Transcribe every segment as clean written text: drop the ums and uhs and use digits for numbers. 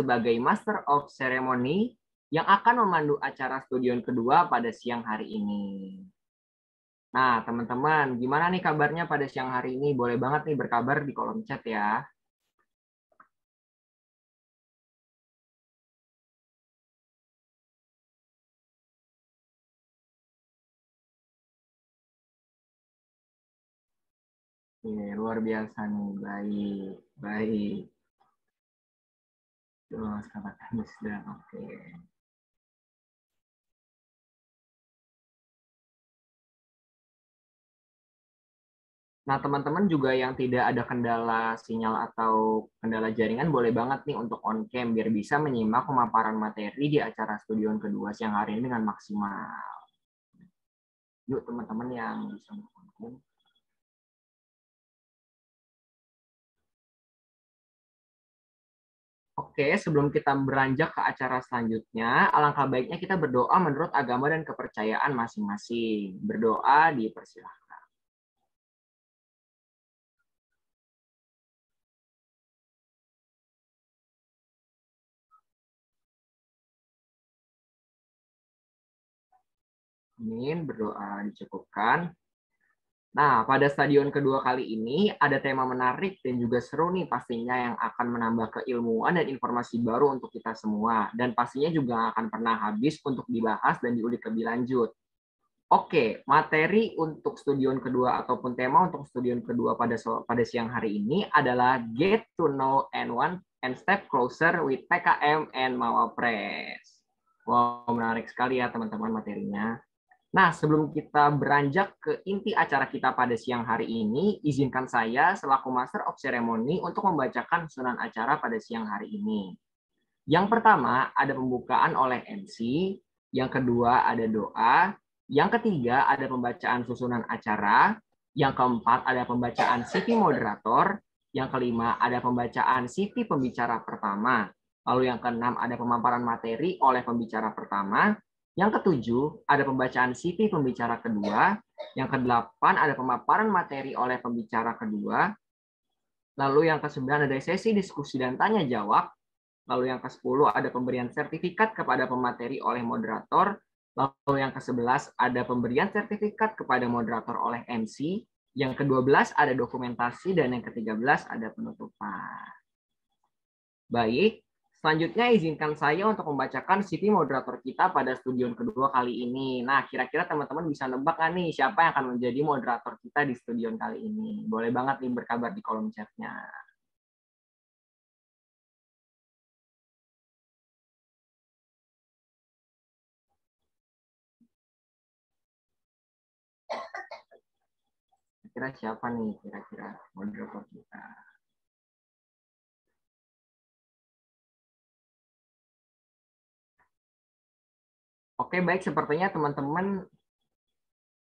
sebagai Master of Ceremony yang akan memandu acara studion kedua pada siang hari ini. Nah, teman-teman, gimana nih kabarnya pada siang hari ini? Boleh banget nih berkabar di kolom chat ya. Oke, luar biasa nih, baik, baik. Terus katakan sudah oke. Nah, teman-teman juga yang tidak ada kendala sinyal atau kendala jaringan boleh banget nih untuk on cam biar bisa menyimak pemaparan materi di acara studion kedua siang hari ini dengan maksimal. Yuk teman-teman yang bisa on cam. Oke, sebelum kita beranjak ke acara selanjutnya, alangkah baiknya kita berdoa menurut agama dan kepercayaan masing-masing. Berdoa dipersilahkan. Amin, berdoa dicukupkan. Nah, pada stadion kedua kali ini ada tema menarik dan juga seru nih pastinya yang akan menambah keilmuan dan informasi baru untuk kita semua. Dan pastinya juga akan pernah habis untuk dibahas dan diulik lebih lanjut. Oke, materi untuk studion kedua ataupun tema untuk studion kedua pada siang hari ini adalah Get to Know and One and Step Closer with PKM and Mawapres. Wow, menarik sekali ya teman-teman materinya. Nah, sebelum kita beranjak ke inti acara kita pada siang hari ini, izinkan saya selaku Master of Ceremony untuk membacakan susunan acara pada siang hari ini. Yang pertama, ada pembukaan oleh MC, yang kedua ada doa, yang ketiga ada pembacaan susunan acara, yang keempat ada pembacaan CV moderator, yang kelima ada pembacaan CV pembicara pertama, lalu yang keenam ada pemaparan materi oleh pembicara pertama, yang ketujuh, ada pembacaan CV pembicara kedua. Yang kedelapan, ada pemaparan materi oleh pembicara kedua. Lalu yang kesembilan, ada sesi diskusi dan tanya jawab. Lalu yang ke-10, ada pemberian sertifikat kepada pemateri oleh moderator. Lalu yang ke-11, ada pemberian sertifikat kepada moderator oleh MC. Yang ke-12, ada dokumentasi. Dan yang ke-13, ada penutupan. Baik. Selanjutnya izinkan saya untuk membacakan CV moderator kita pada studion kedua kali ini. Nah, kira-kira teman-teman bisa nebak nggak nih siapa yang akan menjadi moderator kita di studion kali ini? Boleh banget nih berkabar di kolom chatnya. Kira-kira siapa nih kira-kira moderator kita? Oke, baik. Sepertinya teman-teman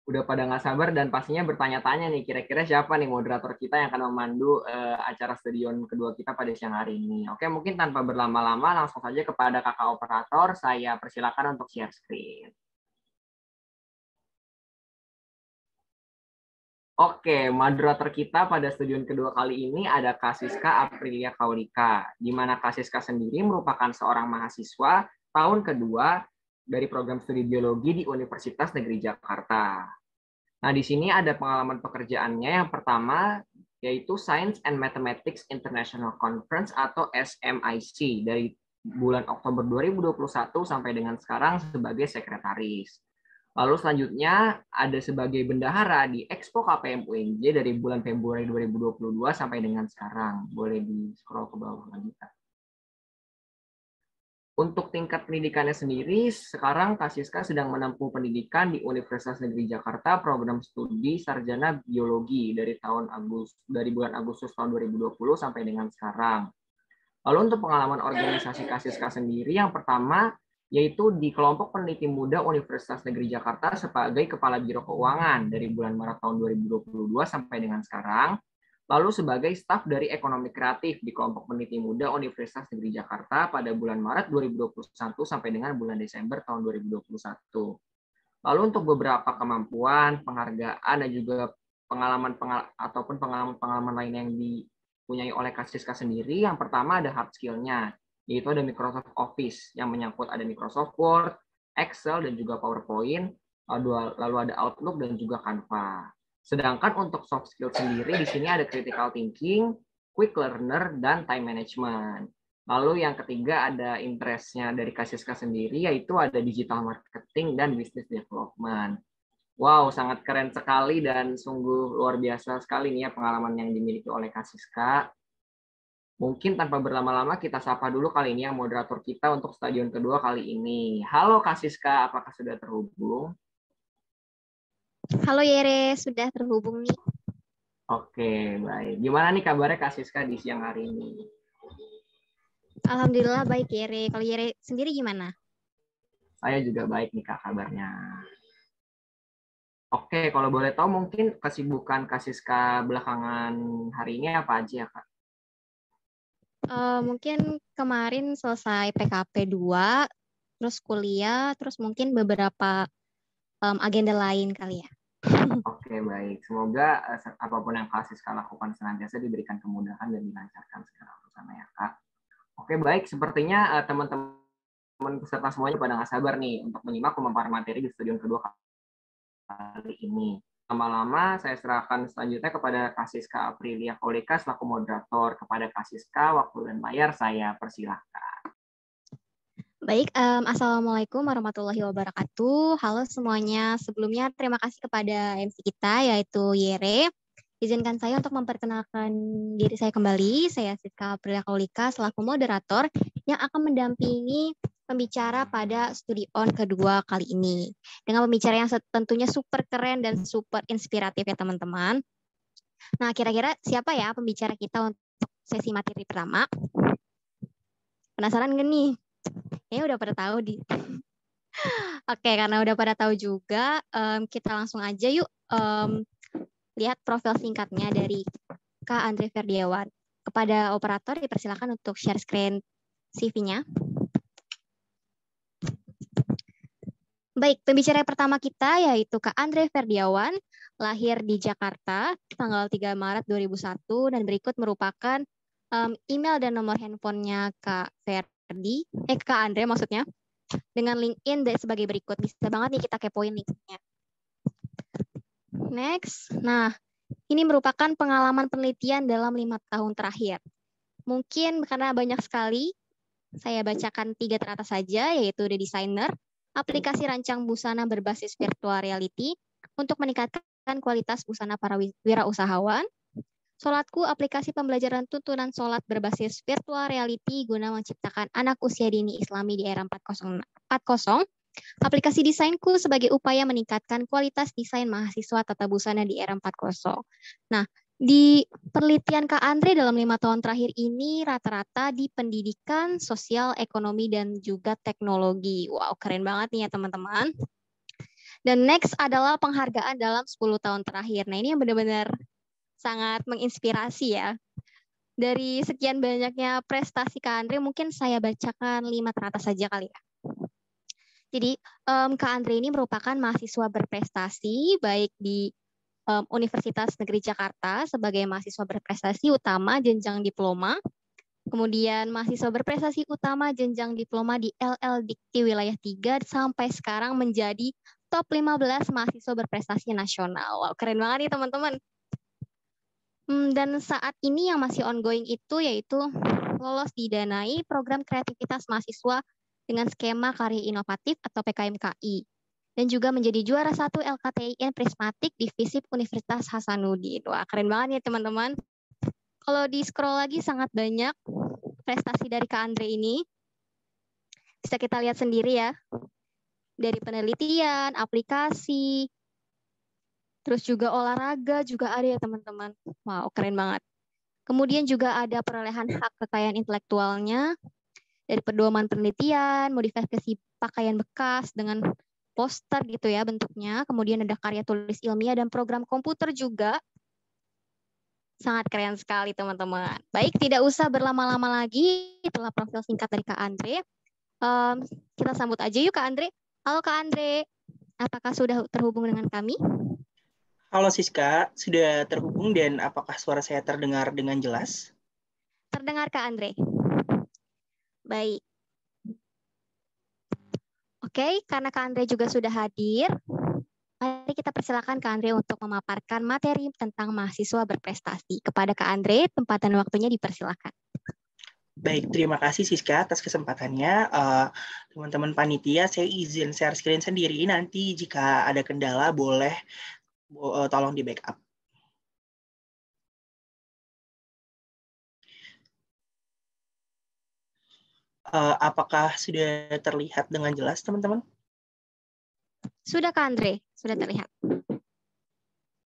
udah pada nggak sabar dan pastinya bertanya-tanya nih kira-kira siapa nih moderator kita yang akan memandu acara studion kedua kita pada siang hari ini. Oke, mungkin tanpa berlama-lama langsung saja kepada kakak operator, saya persilakan untuk share screen. Oke, moderator kita pada studion kedua kali ini ada Kak Siska Aprilia Kaulika, di mana Kak Siska sendiri merupakan seorang mahasiswa tahun kedua dari program studi biologi di Universitas Negeri Jakarta. Nah, di sini ada pengalaman pekerjaannya. Yang pertama yaitu Science and Mathematics International Conference atau SMIC dari bulan Oktober 2021 sampai dengan sekarang sebagai sekretaris. Lalu selanjutnya ada sebagai bendahara di Expo KPM UNJ dari bulan Februari 2022 sampai dengan sekarang. Boleh di-scroll ke bawah lagi, Kak. Untuk tingkat pendidikannya sendiri, sekarang Kak Siska sedang menempuh pendidikan di Universitas Negeri Jakarta, program studi sarjana biologi dari bulan Agustus tahun 2020 sampai dengan sekarang. Lalu untuk pengalaman organisasi Kak Siska sendiri, yang pertama yaitu di kelompok peneliti muda Universitas Negeri Jakarta sebagai Kepala Biro Keuangan dari bulan Maret tahun 2022 sampai dengan sekarang. Lalu sebagai staf dari Ekonomi Kreatif di kelompok peneliti muda Universitas Negeri Jakarta pada bulan Maret 2021 sampai dengan bulan Desember tahun 2021. Lalu untuk beberapa kemampuan, penghargaan, dan juga pengalaman lain yang dipunyai oleh Kak Siska sendiri, yang pertama ada hard skill-nya, yaitu ada Microsoft Office yang menyangkut ada Microsoft Word, Excel, dan juga PowerPoint, lalu ada Outlook dan juga Canva. Sedangkan untuk soft skill sendiri di sini ada critical thinking, quick learner, dan time management. Lalu yang ketiga ada interest-nya dari Kasiska sendiri, yaitu ada digital marketing dan business development. Wow, sangat keren sekali dan sungguh luar biasa sekali nih ya pengalaman yang dimiliki oleh Kasiska. Mungkin tanpa berlama-lama kita sapa dulu kali ini ya moderator kita untuk stadion kedua kali ini. Halo Kasiska, apakah sudah terhubung? Halo Yere, sudah terhubung nih. Oke, baik. Gimana nih kabarnya Kasiska di siang hari ini? Alhamdulillah baik Yere. Kalau Yere sendiri gimana? Saya juga baik nih Kak kabarnya. Oke, kalau boleh tahu mungkin kesibukan Kasiska belakangan hari ini apa aja ya Kak? Mungkin kemarin selesai PKP 2, terus kuliah, terus mungkin beberapa agenda lain kali ya. Oke, baik. Semoga apapun yang Kasiska lakukan senantiasa diberikan kemudahan dan dilancarkan segala urusannya ya Kak. Oke, baik. Sepertinya teman-teman peserta semuanya pada nggak sabar nih untuk menyimak pemaparan materi di stadion kedua kali ini. Lama-lama saya serahkan selanjutnya kepada Kasiska Aprilia Koleka selaku moderator. Kepada Kasiska, waktu dan layar saya persilahkan. Baik, Assalamualaikum warahmatullahi wabarakatuh. Halo semuanya. Sebelumnya terima kasih kepada MC kita yaitu Yere. Izinkan saya untuk memperkenalkan diri saya kembali. Saya Siska Aprilia Koleka selaku moderator yang akan mendampingi pembicara pada studi on kedua kali ini. Dengan pembicara yang tentunya super keren dan super inspiratif ya teman-teman. Nah, kira-kira siapa ya pembicara kita untuk sesi materi pertama? Penasaran nggak nih? Udah pada tahu di. Oke, karena udah pada tahu juga, kita langsung aja yuk lihat profil singkatnya dari Kak Andre Ferdiawan. Kepada operator dipersilakan untuk share screen CV-nya. Baik, pembicara pertama kita yaitu Kak Andre Ferdiawan, lahir di Jakarta tanggal 3 Maret 2001 dan berikut merupakan email dan nomor handphonenya Kak Ferdi, Kak Andre maksudnya, dengan LinkedIn sebagai berikut. Bisa banget nih kita kepoin linknya. Next, nah ini merupakan pengalaman penelitian dalam 5 tahun terakhir. Mungkin karena banyak sekali, saya bacakan 3 teratas saja, yaitu The Designer, aplikasi rancang busana berbasis virtual reality untuk meningkatkan kualitas busana para wirausahawan. Sholatku, aplikasi pembelajaran tuntunan sholat berbasis virtual reality guna menciptakan anak usia dini Islami di era 4.0. Aplikasi desainku sebagai upaya meningkatkan kualitas desain mahasiswa tata busana di era 4.0. Nah, di penelitian Kak Andre dalam 5 tahun terakhir ini rata-rata di pendidikan, sosial, ekonomi, dan juga teknologi. Wow, keren banget nih ya teman-teman. Dan next adalah penghargaan dalam 10 tahun terakhir. Nah, ini yang benar-benar sangat menginspirasi ya. Dari sekian banyaknya prestasi Kak Andre, mungkin saya bacakan 5 teratas saja kali ya. Jadi, Kak Andre ini merupakan mahasiswa berprestasi, baik di Universitas Negeri Jakarta sebagai mahasiswa berprestasi utama jenjang diploma, kemudian mahasiswa berprestasi utama jenjang diploma di LL Dikti Wilayah 3, sampai sekarang menjadi top 15 mahasiswa berprestasi nasional. Wow, keren banget nih teman-teman. Dan saat ini yang masih ongoing itu yaitu lolos didanai program kreativitas mahasiswa dengan skema karya inovatif atau PKMKI. Dan juga menjadi juara 1 LKTIN Prismatik di FISIP Universitas Hasanuddin. Wah, keren banget ya teman-teman. Kalau di scroll lagi sangat banyak prestasi dari Kak Andre ini. Bisa kita lihat sendiri ya. Dari penelitian, aplikasi, terus juga olahraga juga ada ya teman-teman. Wow, keren banget. Kemudian juga ada perolehan hak kekayaan intelektualnya dari pedoman penelitian, modifikasi pakaian bekas dengan poster gitu ya bentuknya. Kemudian ada karya tulis ilmiah dan program komputer juga. Sangat keren sekali teman-teman. Baik, tidak usah berlama-lama lagi. Itulah profil singkat dari Kak Andre. Kita sambut aja yuk Kak Andre. Halo Kak Andre, apakah sudah terhubung dengan kami? Halo Siska, sudah terhubung dan apakah suara saya terdengar dengan jelas? Terdengar Kak Andre. Baik. Oke, karena Kak Andre juga sudah hadir, mari kita persilakan Kak Andre untuk memaparkan materi tentang mahasiswa berprestasi. Kepada Kak Andre, tempat dan waktunya dipersilakan. Baik, terima kasih Siska atas kesempatannya. Teman-teman panitia, saya izin share screen sendiri. Nanti jika ada kendala, boleh tolong di backup. Apakah sudah terlihat dengan jelas, teman-teman? Sudah Kak Andre, sudah terlihat.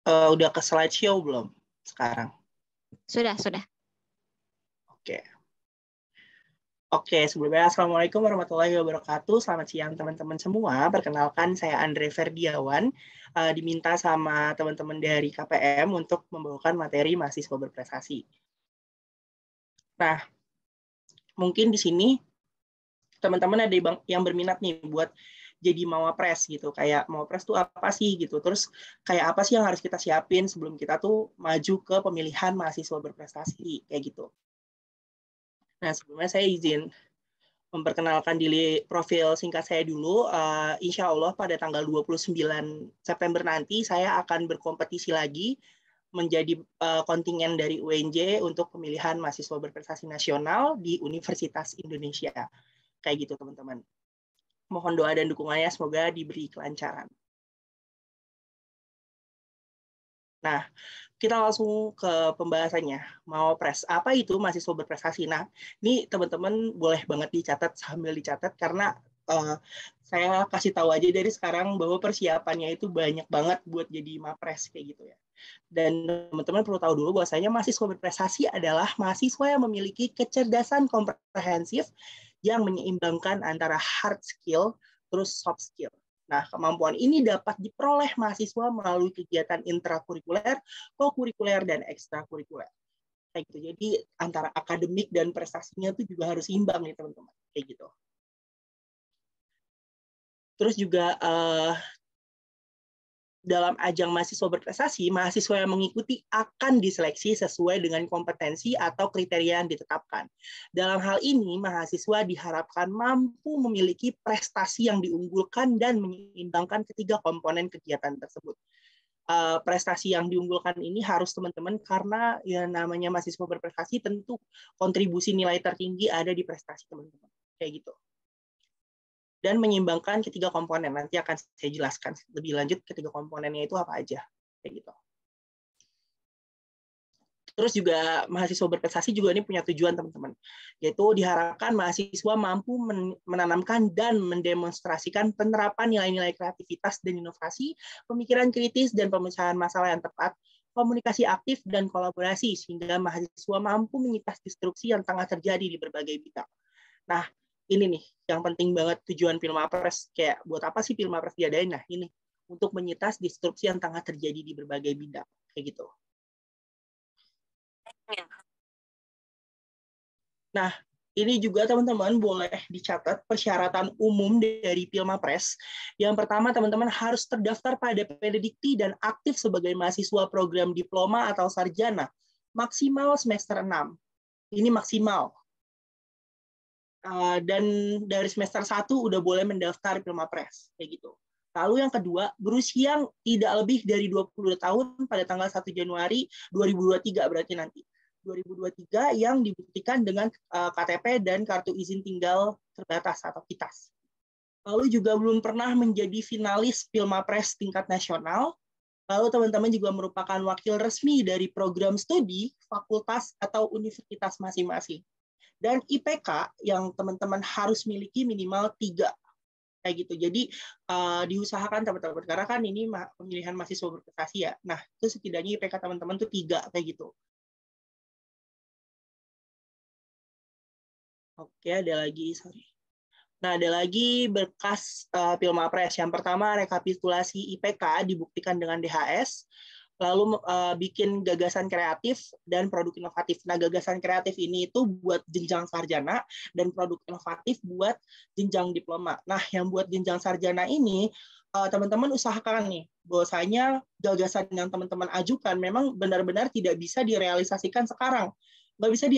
Udah ke slideshow belum sekarang? Sudah. Oke, sebelumnya Assalamualaikum warahmatullahi wabarakatuh. Selamat siang teman-teman semua. Perkenalkan, saya Andre Ferdiawan. Diminta sama teman-teman dari KPM untuk membawakan materi mahasiswa berprestasi. Nah, mungkin di sini teman-teman ada yang berminat nih buat jadi mawapres gitu. Kayak mawapres tuh apa sih gitu. Terus kayak apa sih yang harus kita siapin sebelum kita tuh maju ke pemilihan mahasiswa berprestasi kayak gitu. Nah, sebelumnya saya izin memperkenalkan diri profil singkat saya dulu. Insya Allah pada tanggal 29 September nanti saya akan berkompetisi lagi menjadi kontingen dari UNJ untuk pemilihan mahasiswa berprestasi nasional di Universitas Indonesia. Kayak gitu teman-teman. Mohon doa dan dukungannya, semoga diberi kelancaran. Nah, kita langsung ke pembahasannya. Mawapres, apa itu mahasiswa berprestasi? Nah, ini teman-teman boleh banget sambil dicatat, karena saya kasih tahu aja dari sekarang bahwa persiapannya itu banyak banget buat jadi mapres kayak gitu ya. Dan teman-teman perlu tahu dulu bahwasanya mahasiswa berprestasi adalah mahasiswa yang memiliki kecerdasan komprehensif yang menyeimbangkan antara hard skill terus soft skill. Nah, kemampuan ini dapat diperoleh mahasiswa melalui kegiatan intrakurikuler, kokurikuler, dan ekstrakurikuler. Kayak gitu. Jadi antara akademik dan prestasinya itu juga harus imbang nih teman-teman. Kayak gitu. Terus juga dalam ajang mahasiswa berprestasi, mahasiswa yang mengikuti akan diseleksi sesuai dengan kompetensi atau kriteria yang ditetapkan. Dalam hal ini, mahasiswa diharapkan mampu memiliki prestasi yang diunggulkan dan menyeimbangkan ketiga komponen kegiatan tersebut. Prestasi yang diunggulkan ini harus teman-teman, karena ya namanya mahasiswa berprestasi tentu kontribusi nilai tertinggi ada di prestasi teman-teman. Kayak gitu. Dan menyeimbangkan ketiga komponen. Nanti akan saya jelaskan lebih lanjut ketiga komponennya itu apa aja. Kayak gitu. Terus juga mahasiswa berprestasi juga ini punya tujuan teman-teman. Yaitu diharapkan mahasiswa mampu menanamkan dan mendemonstrasikan penerapan nilai-nilai kreativitas dan inovasi, pemikiran kritis dan pemecahan masalah yang tepat, komunikasi aktif dan kolaborasi, sehingga mahasiswa mampu menyitas disrupsi yang tengah terjadi di berbagai bidang. Nah, ini nih yang penting banget tujuan Filmapres. Kayak buat apa sih Filmapres diadain? Nah, ini untuk menyitas disrupsi yang tengah terjadi di berbagai bidang. Kayak gitu. Nah, ini juga teman-teman boleh dicatat persyaratan umum dari Filmapres. Yang pertama, teman-teman harus terdaftar pada Penedikti dan aktif sebagai mahasiswa program diploma atau sarjana maksimal semester 6. Ini maksimal. Dan dari semester 1 udah boleh mendaftar Filmapres kayak gitu. Lalu yang kedua, berusia tidak lebih dari 20 tahun pada tanggal 1 Januari 2023 berarti nanti. 2023 yang dibuktikan dengan KTP dan kartu izin tinggal terbatas atau KITAS. Lalu juga belum pernah menjadi finalis Filmapres tingkat nasional. Lalu teman-teman juga merupakan wakil resmi dari program studi, fakultas, atau universitas masing-masing. Dan IPK yang teman-teman harus miliki minimal 3 kayak gitu. Jadi diusahakan teman-teman, karena kan ini pemilihan mahasiswa berprestasi ya. Nah, itu setidaknya IPK teman-teman tuh 3 kayak gitu. Oke, ada lagi, sorry. Nah, ada lagi berkas Filmapres. Yang pertama, rekapitulasi IPK dibuktikan dengan DHS. Lalu bikin gagasan kreatif dan produk inovatif. Nah, gagasan kreatif ini itu buat jenjang sarjana dan produk inovatif buat jenjang diploma. Nah, yang buat jenjang sarjana ini, teman-teman usahakan nih, bahwasanya gagasan yang teman-teman ajukan memang benar-benar tidak bisa direalisasikan sekarang. nggak bisa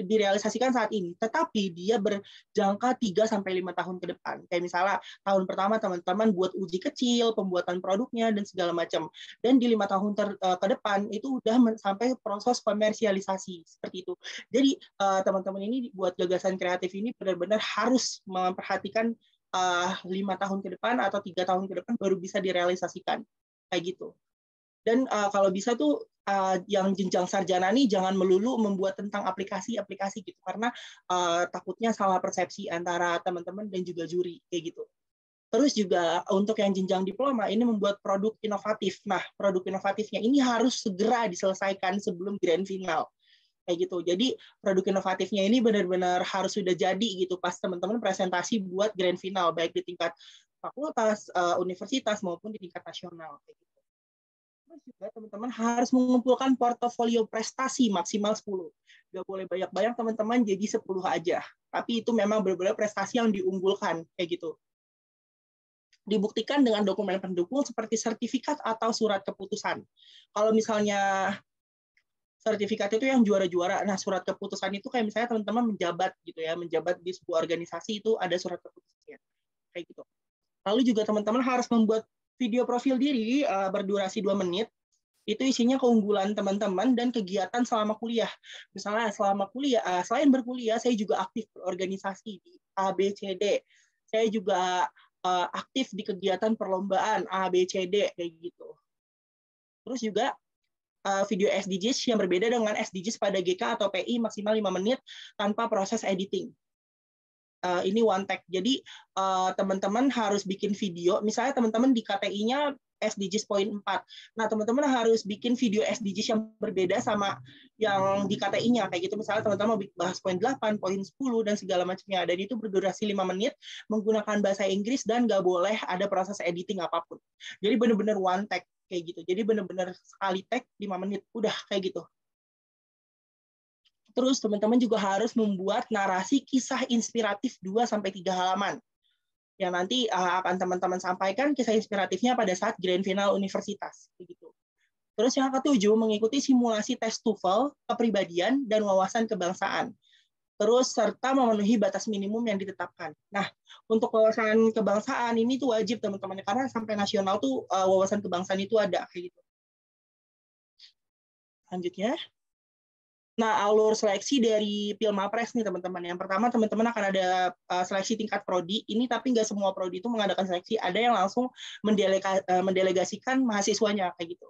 direalisasikan saat ini, tetapi dia berjangka 3-5 tahun ke depan. Kayak misalnya tahun pertama teman-teman buat uji kecil, pembuatan produknya dan segala macam. Dan di 5 tahun ke depan itu udah sampai proses komersialisasi seperti itu. Jadi teman-teman ini buat gagasan kreatif ini benar-benar harus memperhatikan 5 tahun ke depan atau 3 tahun ke depan baru bisa direalisasikan kayak gitu. Dan kalau bisa tuh yang jenjang sarjana nih jangan melulu membuat tentang aplikasi-aplikasi gitu, karena takutnya salah persepsi antara teman-teman dan juga juri kayak gitu. Terus juga untuk yang jenjang diploma ini membuat produk inovatif. Nah, produk inovatifnya ini harus segera diselesaikan sebelum grand final kayak gitu. Jadi produk inovatifnya ini benar-benar harus sudah jadi gitu pas teman-teman presentasi buat grand final, baik di tingkat fakultas, universitas maupun di tingkat nasional kayak gitu. Terus juga teman-teman harus mengumpulkan portofolio prestasi maksimal 10. Nggak boleh banyak-banyak teman-teman, jadi 10 aja. Tapi itu memang benar-benar prestasi yang diunggulkan, kayak gitu. Dibuktikan dengan dokumen pendukung seperti sertifikat atau surat keputusan. Kalau misalnya sertifikat itu yang juara-juara, nah surat keputusan itu kayak misalnya teman-teman menjabat gitu ya, menjabat di sebuah organisasi itu ada surat keputusannya. Kayak gitu. Lalu juga teman-teman harus membuat video profil diri berdurasi 2 menit, itu isinya keunggulan teman-teman dan kegiatan selama kuliah. Misalnya selama kuliah, selain berkuliah, saya juga aktif berorganisasi di A, B, C, D. Saya juga aktif di kegiatan perlombaan A, B, C, D, kayak gitu. Terus juga video SDGs yang berbeda dengan SDGs pada GK atau PI maksimal 5 menit tanpa proses editing. Ini one take. Jadi teman-teman harus bikin video. Misalnya teman-teman di KTI-nya SDGs poin 4. Nah, teman-teman harus bikin video SDGs yang berbeda sama yang di KTI-nya. Kayak gitu, misalnya teman-teman mau bahas poin 8, poin 10, dan segala macamnya. Dan itu berdurasi 5 menit, menggunakan bahasa Inggris, dan nggak boleh ada proses editing apapun. Jadi benar-benar one take, kayak gitu. Jadi benar-benar sekali take 5 menit. Udah, kayak gitu. Terus teman-teman juga harus membuat narasi kisah inspiratif 2-3 halaman. Yang nanti akan teman-teman sampaikan kisah inspiratifnya pada saat grand final universitas. Begitu. Terus yang ketujuh, mengikuti simulasi tes TOEFL, kepribadian, dan wawasan kebangsaan. Terus serta memenuhi batas minimum yang ditetapkan. Nah, untuk wawasan kebangsaan ini tuh wajib teman-teman, karena sampai nasional tuh wawasan kebangsaan itu ada. Kayak gitu. Lanjutnya. Nah, alur seleksi dari Pilmapres nih teman-teman. Yang pertama teman-teman akan ada seleksi tingkat prodi. Ini tapi nggak semua prodi itu mengadakan seleksi. Ada yang langsung mendelegasikan mahasiswanya kayak gitu.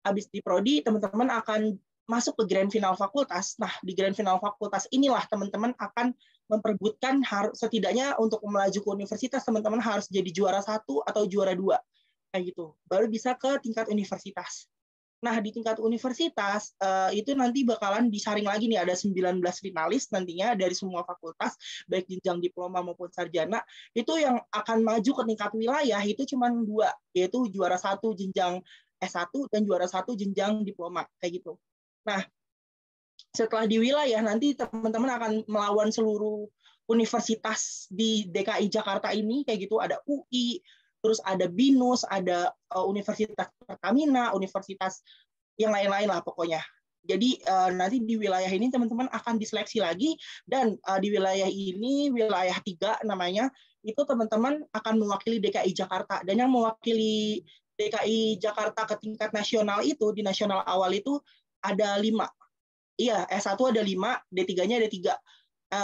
Habis di prodi teman-teman akan masuk ke grand final fakultas. Nah, di grand final fakultas inilah teman-teman akan memperebutkan setidaknya untuk melaju ke universitas teman-teman harus jadi juara 1 atau juara 2 kayak gitu. Baru bisa ke tingkat universitas. Nah, di tingkat universitas, itu nanti bakalan disaring lagi nih, ada 19 finalis nantinya dari semua fakultas, baik jenjang diploma maupun sarjana. Itu yang akan maju ke tingkat wilayah, itu cuma 2, yaitu juara 1 jenjang S1 dan juara 1 jenjang diploma, kayak gitu. Nah, setelah di wilayah, nanti teman-teman akan melawan seluruh universitas di DKI Jakarta ini, kayak gitu, ada UI, terus ada BINUS, ada Universitas Pertamina, universitas yang lain-lain lah pokoknya. Jadi nanti di wilayah ini teman-teman akan diseleksi lagi, dan di wilayah ini, wilayah 3 namanya, itu teman-teman akan mewakili DKI Jakarta. Dan yang mewakili DKI Jakarta ke tingkat nasional itu, di nasional awal itu ada 5. Iya, S1 ada 5, D3-nya ada 3.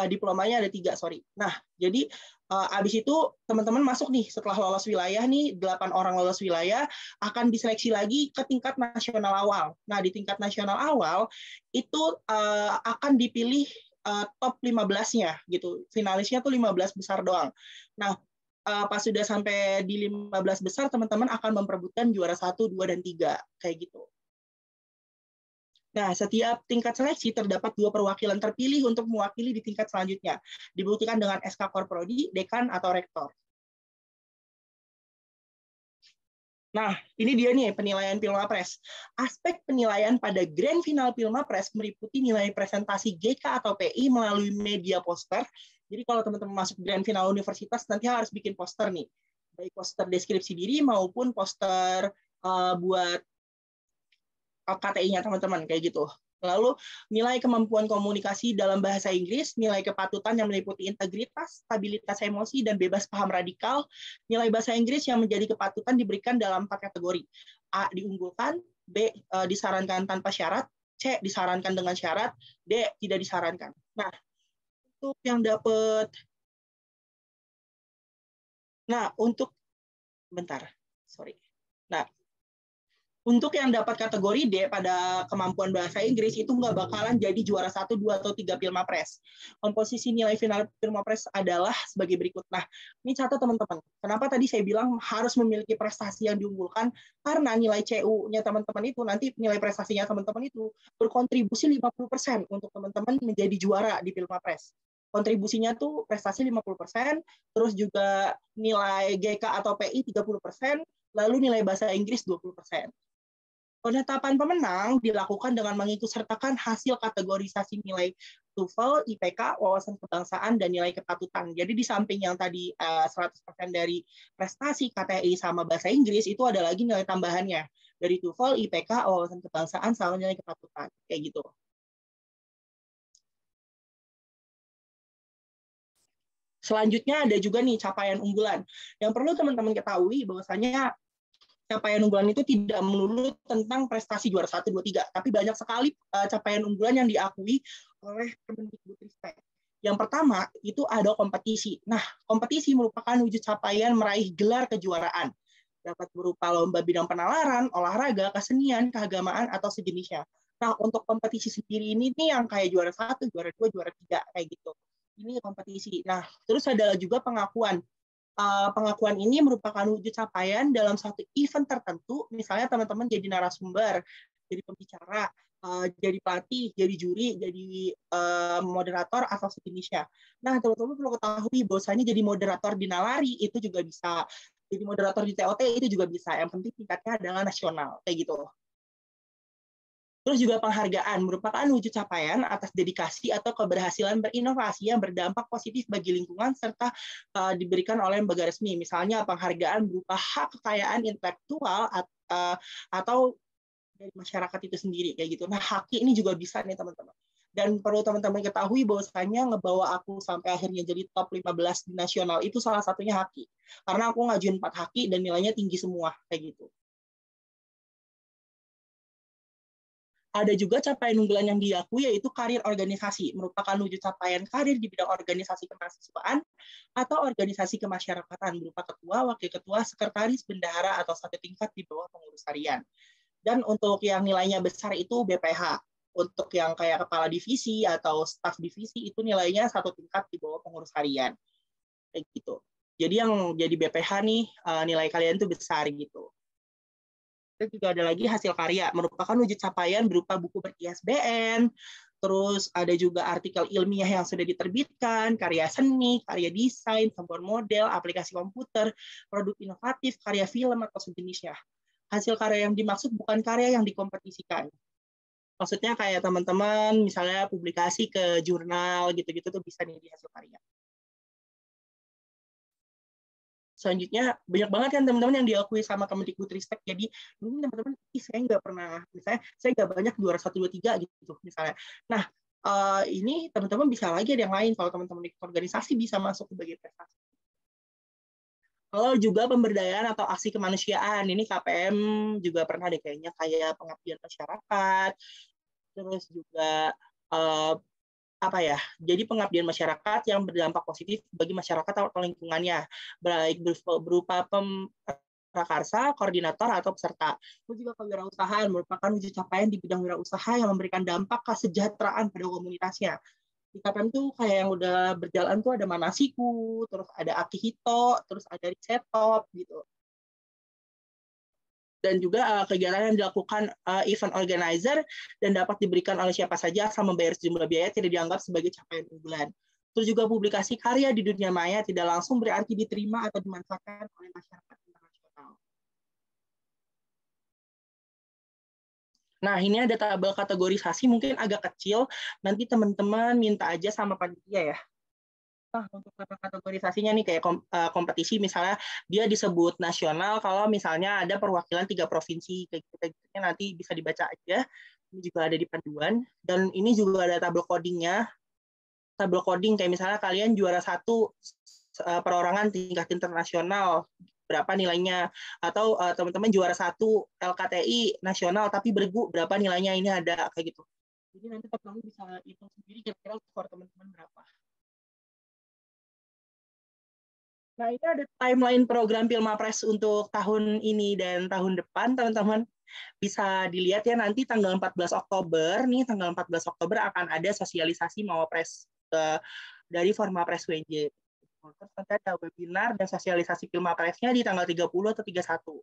Diplomanya ada 3, sorry. Nah, jadi abis itu teman-teman masuk nih, setelah lolos wilayah nih, 8 orang lolos wilayah, akan diseleksi lagi ke tingkat nasional awal. Nah, di tingkat nasional awal, itu akan dipilih top 15-nya, gitu. Finalisnya tuh 15 besar doang. Nah, pas sudah sampai di 15 besar, teman-teman akan memperebutkan juara 1, 2, dan 3, kayak gitu. Nah, setiap tingkat seleksi terdapat 2 perwakilan terpilih untuk mewakili di tingkat selanjutnya. Dibuktikan dengan SK Korprodi, Dekan, atau Rektor. Nah, ini dia nih penilaian Pilmapres. Aspek penilaian pada grand final Pilmapres meliputi nilai presentasi GK atau PI melalui media poster. Jadi kalau teman-teman masuk grand final universitas, nanti harus bikin poster nih. Baik poster deskripsi diri maupun poster buat KTI-nya teman-teman, kayak gitu. Lalu nilai kemampuan komunikasi dalam bahasa Inggris, nilai kepatutan yang meliputi integritas, stabilitas emosi, dan bebas paham radikal. Nilai bahasa Inggris yang menjadi kepatutan diberikan dalam 4 kategori. A, diunggulkan, B, disarankan tanpa syarat, C, disarankan dengan syarat, D, tidak disarankan. Nah, untuk yang dapat, untuk yang dapat kategori D pada kemampuan bahasa Inggris itu nggak bakalan jadi juara 1, 2, atau 3 Pilmapres. Komposisi nilai final Pilmapres adalah sebagai berikut. Nah, ini catat teman-teman. Kenapa tadi saya bilang harus memiliki prestasi yang diunggulkan? Karena nilai CU-nya teman-teman itu, nanti nilai prestasinya teman-teman itu berkontribusi 50% untuk teman-teman menjadi juara di Pilmapres. Kontribusinya tuh prestasi 50%, terus juga nilai GK atau PI 30%, lalu nilai bahasa Inggris 20%. Penetapan pemenang dilakukan dengan mengikutsertakan hasil kategorisasi nilai TOEFL, IPK, wawasan kebangsaan, dan nilai kepatutan. Jadi di samping yang tadi 100% dari prestasi KTI sama bahasa Inggris, itu ada lagi nilai tambahannya. Dari TOEFL, IPK, wawasan kebangsaan, sama nilai kepatutan. Kayak gitu. Selanjutnya ada juga nih capaian unggulan. Yang perlu teman-teman ketahui bahwasanya capaian unggulan itu tidak melulu tentang prestasi juara 1, 2, 3, tapi banyak sekali capaian unggulan yang diakui oleh Kemendikbudristek. Yang pertama itu ada kompetisi. Nah, kompetisi merupakan wujud capaian meraih gelar kejuaraan. Dapat berupa lomba bidang penalaran, olahraga, kesenian, keagamaan, atau sejenisnya. Nah, untuk kompetisi sendiri ini nih yang kayak juara 1, juara 2, juara 3, kayak gitu. Ini kompetisi. Nah, terus ada juga pengakuan. Pengakuan ini merupakan wujud capaian dalam satu event tertentu, misalnya teman-teman jadi narasumber, jadi pembicara, jadi pelatih, jadi juri, jadi moderator, atau sejenisnya. Nah, teman-teman perlu ketahui bahwasanya jadi moderator di Nalari itu juga bisa, jadi moderator di TOT itu juga bisa, yang penting tingkatnya adalah nasional, kayak gitu. Terus juga penghargaan merupakan wujud capaian atas dedikasi atau keberhasilan berinovasi yang berdampak positif bagi lingkungan serta diberikan oleh lembaga resmi. Misalnya penghargaan berupa hak kekayaan intelektual atau dari masyarakat itu sendiri kayak gitu. Nah, HAKI ini juga bisa nih teman-teman. Dan perlu teman-teman ketahui bahwasanya ngebawa aku sampai akhirnya jadi top 15 di nasional itu salah satunya HAKI. Karena aku ngajuin 4 HAKI dan nilainya tinggi semua kayak gitu. Ada juga capaian unggulan yang diakui yaitu karir organisasi, merupakan wujud capaian karir di bidang organisasi kemahasiswaan atau organisasi kemasyarakatan berupa ketua, wakil ketua, sekretaris, bendahara, atau satu tingkat di bawah pengurus harian. Dan untuk yang nilainya besar itu BPH. Untuk yang kayak kepala divisi atau staf divisi itu nilainya satu tingkat di bawah pengurus harian. Kayak gitu. Jadi yang jadi BPH nih nilai kalian tuh besar gitu. Dan juga ada lagi hasil karya, merupakan wujud capaian berupa buku ber-ISBN, terus ada juga artikel ilmiah yang sudah diterbitkan, karya seni, karya desain, sebuah model, aplikasi komputer, produk inovatif, karya film, atau sejenisnya. Hasil karya yang dimaksud bukan karya yang dikompetisikan. Maksudnya kayak teman-teman misalnya publikasi ke jurnal gitu-gitu tuh bisa nih di hasil karya. Selanjutnya banyak banget kan teman-teman yang diakui sama Kemendikbudristek. Jadi mungkin teman-teman, saya nggak pernah, misalnya saya nggak banyak juara 1, 2, 3 gitu misalnya. Nah ini teman-teman bisa lagi ada yang lain kalau teman-teman ikut organisasi bisa masuk sebagai prestasi. Kalau juga pemberdayaan atau aksi kemanusiaan, ini KPM juga pernah deh kayaknya kayak pengabdian masyarakat, terus juga apa ya, jadi pengabdian masyarakat yang berdampak positif bagi masyarakat atau lingkungannya, baik berupa prakarsa, koordinator, atau peserta. Itu juga kewirausahaan merupakan wujud capaian di bidang wirausaha yang memberikan dampak kesejahteraan pada komunitasnya. Di KPM tuh kayak yang udah berjalan tuh ada Manasiku, terus ada Akihito, terus ada Risetop gitu. Dan juga kegiatan yang dilakukan event organizer dan dapat diberikan oleh siapa saja asal membayar sejumlah biaya tidak dianggap sebagai capaian unggulan. Terus juga publikasi karya di dunia maya tidak langsung berarti diterima atau dimanfaatkan oleh masyarakat internasional. Nah, ini ada tabel kategorisasi mungkin agak kecil, nanti teman-teman minta aja sama panitia ya. untuk kategorisasinya nih kayak kompetisi misalnya dia disebut nasional kalau misalnya ada perwakilan 3 provinsi kayak gitu nanti bisa dibaca aja. Ini juga ada di panduan dan ini juga ada tabel codingnya. Tabel coding kayak misalnya kalian juara 1 perorangan tingkat internasional berapa nilainya atau teman-teman juara 1 LKTI nasional tapi bergu berapa nilainya ini ada kayak gitu. Jadi nanti teman-teman bisa hitung sendiri kira-kira skor teman-teman berapa. Nah, ini ada timeline program Pilmapres untuk tahun ini dan tahun depan, teman-teman. Bisa dilihat ya nanti tanggal 14 Oktober, nih tanggal 14 Oktober akan ada sosialisasi Mawapres dari Formapres WJ. Terus nanti ada webinar dan sosialisasi Pilmapresnya di tanggal 30 atau 31.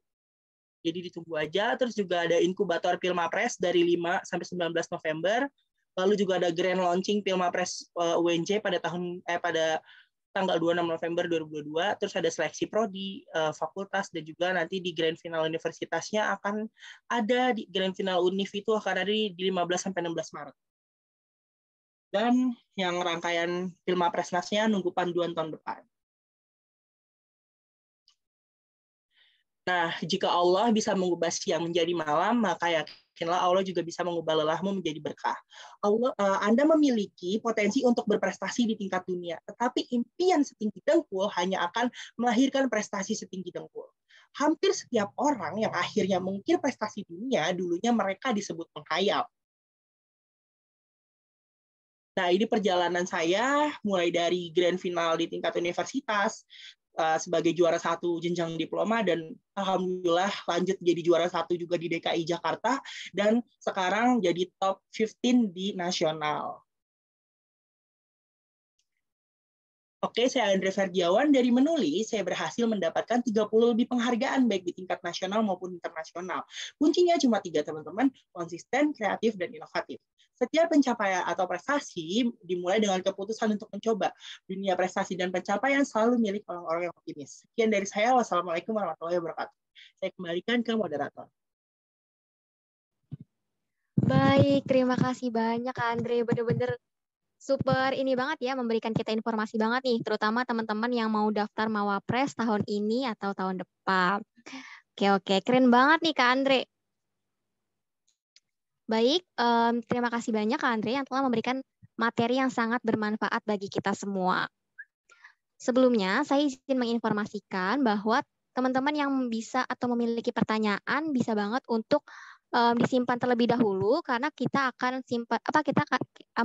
Jadi ditunggu aja, terus juga ada inkubator Pilmapres dari 5 sampai 19 November. Lalu juga ada grand launching Pilmapres UNJ pada tanggal 26 November 2022, terus ada seleksi prodi, fakultas, dan juga nanti di grand final universitasnya akan ada di grand final univ itu akan ada di 15-16 Maret. Dan yang rangkaian Pilmapresnasnya nunggu panduan tahun depan. Nah, jika Allah bisa mengubah siang menjadi malam, maka yakinlah Allah juga bisa mengubah lelahmu menjadi berkah. Anda memiliki potensi untuk berprestasi di tingkat dunia, tetapi impian setinggi dengkul hanya akan melahirkan prestasi setinggi dengkul. Hampir setiap orang yang akhirnya mengukir prestasi dunia, dulunya mereka disebut penghayal. Nah, ini perjalanan saya mulai dari grand final di tingkat universitas, sebagai juara 1 jenjang diploma dan alhamdulillah lanjut jadi juara 1 juga di DKI Jakarta dan sekarang jadi top 15 di nasional. Oke, saya Andre Ferdiawan. Dari menulis, saya berhasil mendapatkan 30 lebih penghargaan baik di tingkat nasional maupun internasional. Kuncinya cuma 3, teman-teman, konsisten, kreatif, dan inovatif. Setiap pencapaian atau prestasi dimulai dengan keputusan untuk mencoba. Dunia prestasi dan pencapaian selalu milik orang-orang yang optimis. Sekian dari saya. Wassalamualaikum warahmatullahi wabarakatuh. Saya kembalikan ke moderator. Baik, terima kasih banyak Andre. Benar-benar super ini banget ya, memberikan kita informasi banget nih, terutama teman-teman yang mau daftar Mawapres tahun ini atau tahun depan. Oke, keren banget nih Kak Andre. Baik, terima kasih banyak Kak Andre yang telah memberikan materi yang sangat bermanfaat bagi kita semua. Sebelumnya, saya izin menginformasikan bahwa teman-teman yang bisa atau memiliki pertanyaan bisa banget untuk disimpan terlebih dahulu karena kita akan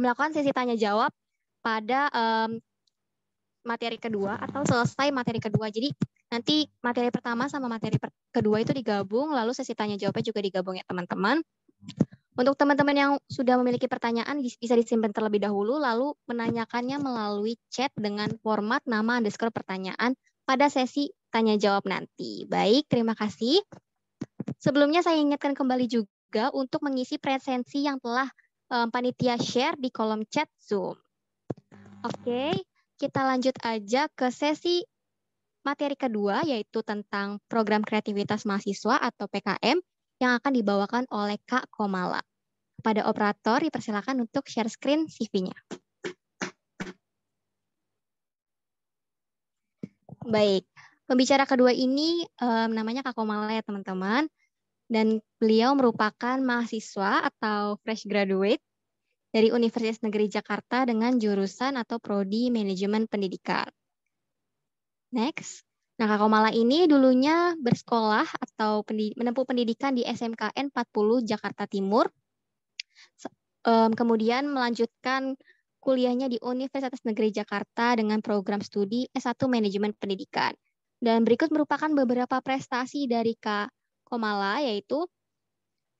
melakukan sesi tanya jawab pada materi kedua atau selesai materi kedua. Jadi nanti materi pertama sama materi kedua itu digabung, lalu sesi tanya jawabnya juga digabung ya teman-teman. Untuk teman-teman yang sudah memiliki pertanyaan bisa disimpan terlebih dahulu lalu menanyakannya melalui chat dengan format nama _ pertanyaan pada sesi tanya jawab nanti. Baik, terima kasih. Sebelumnya saya ingatkan kembali juga untuk mengisi presensi yang telah panitia share di kolom chat Zoom. Oke, kita lanjut aja ke sesi materi kedua yaitu tentang program kreativitas mahasiswa atau PKM yang akan dibawakan oleh Kak Komala. Pada operator dipersilakan untuk share screen CV-nya. Baik, pembicara kedua ini namanya Kak Komala ya teman-teman. Dan beliau merupakan mahasiswa atau fresh graduate dari Universitas Negeri Jakarta dengan jurusan atau prodi manajemen pendidikan. Next. Nah, Kak Komala ini dulunya bersekolah atau menempuh pendidikan di SMKN 40 Jakarta Timur. Kemudian melanjutkan kuliahnya di Universitas Negeri Jakarta dengan program studi S1 Manajemen Pendidikan. Dan berikut merupakan beberapa prestasi dari Kak Komala, yaitu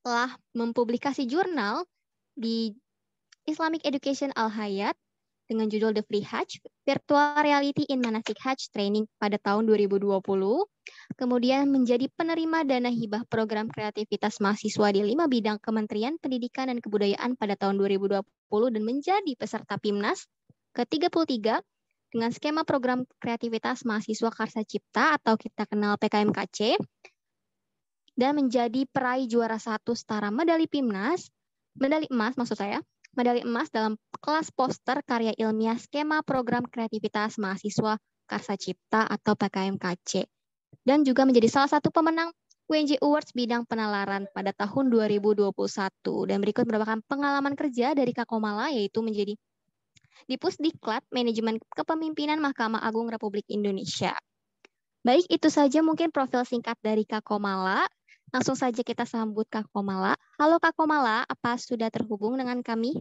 telah mempublikasi jurnal di Islamic Education Al-Hayat dengan judul The Free Hajj, Virtual Reality in Manasik Hajj Training pada tahun 2020, kemudian menjadi penerima dana hibah program kreativitas mahasiswa di 5 bidang Kementerian Pendidikan dan Kebudayaan pada tahun 2020 dan menjadi peserta PIMNAS ke-33 dengan skema program kreativitas mahasiswa Karsa Cipta atau kita kenal PKMKC, dan menjadi peraih juara 1 setara medali PIMNAS, medali emas maksud saya, medali emas dalam kelas poster karya ilmiah skema program kreativitas mahasiswa Karsa Cipta atau PKMKC. Dan juga menjadi salah satu pemenang UNJ Awards bidang penalaran pada tahun 2021. Dan berikut merupakan pengalaman kerja dari Kak Komala, yaitu menjadi di Pusdiklat Manajemen Kepemimpinan Mahkamah Agung Republik Indonesia. Baik, itu saja mungkin profil singkat dari Kak Komala. Langsung saja kita sambut Kak Komala. Halo Kak Komala, apa sudah terhubung dengan kami?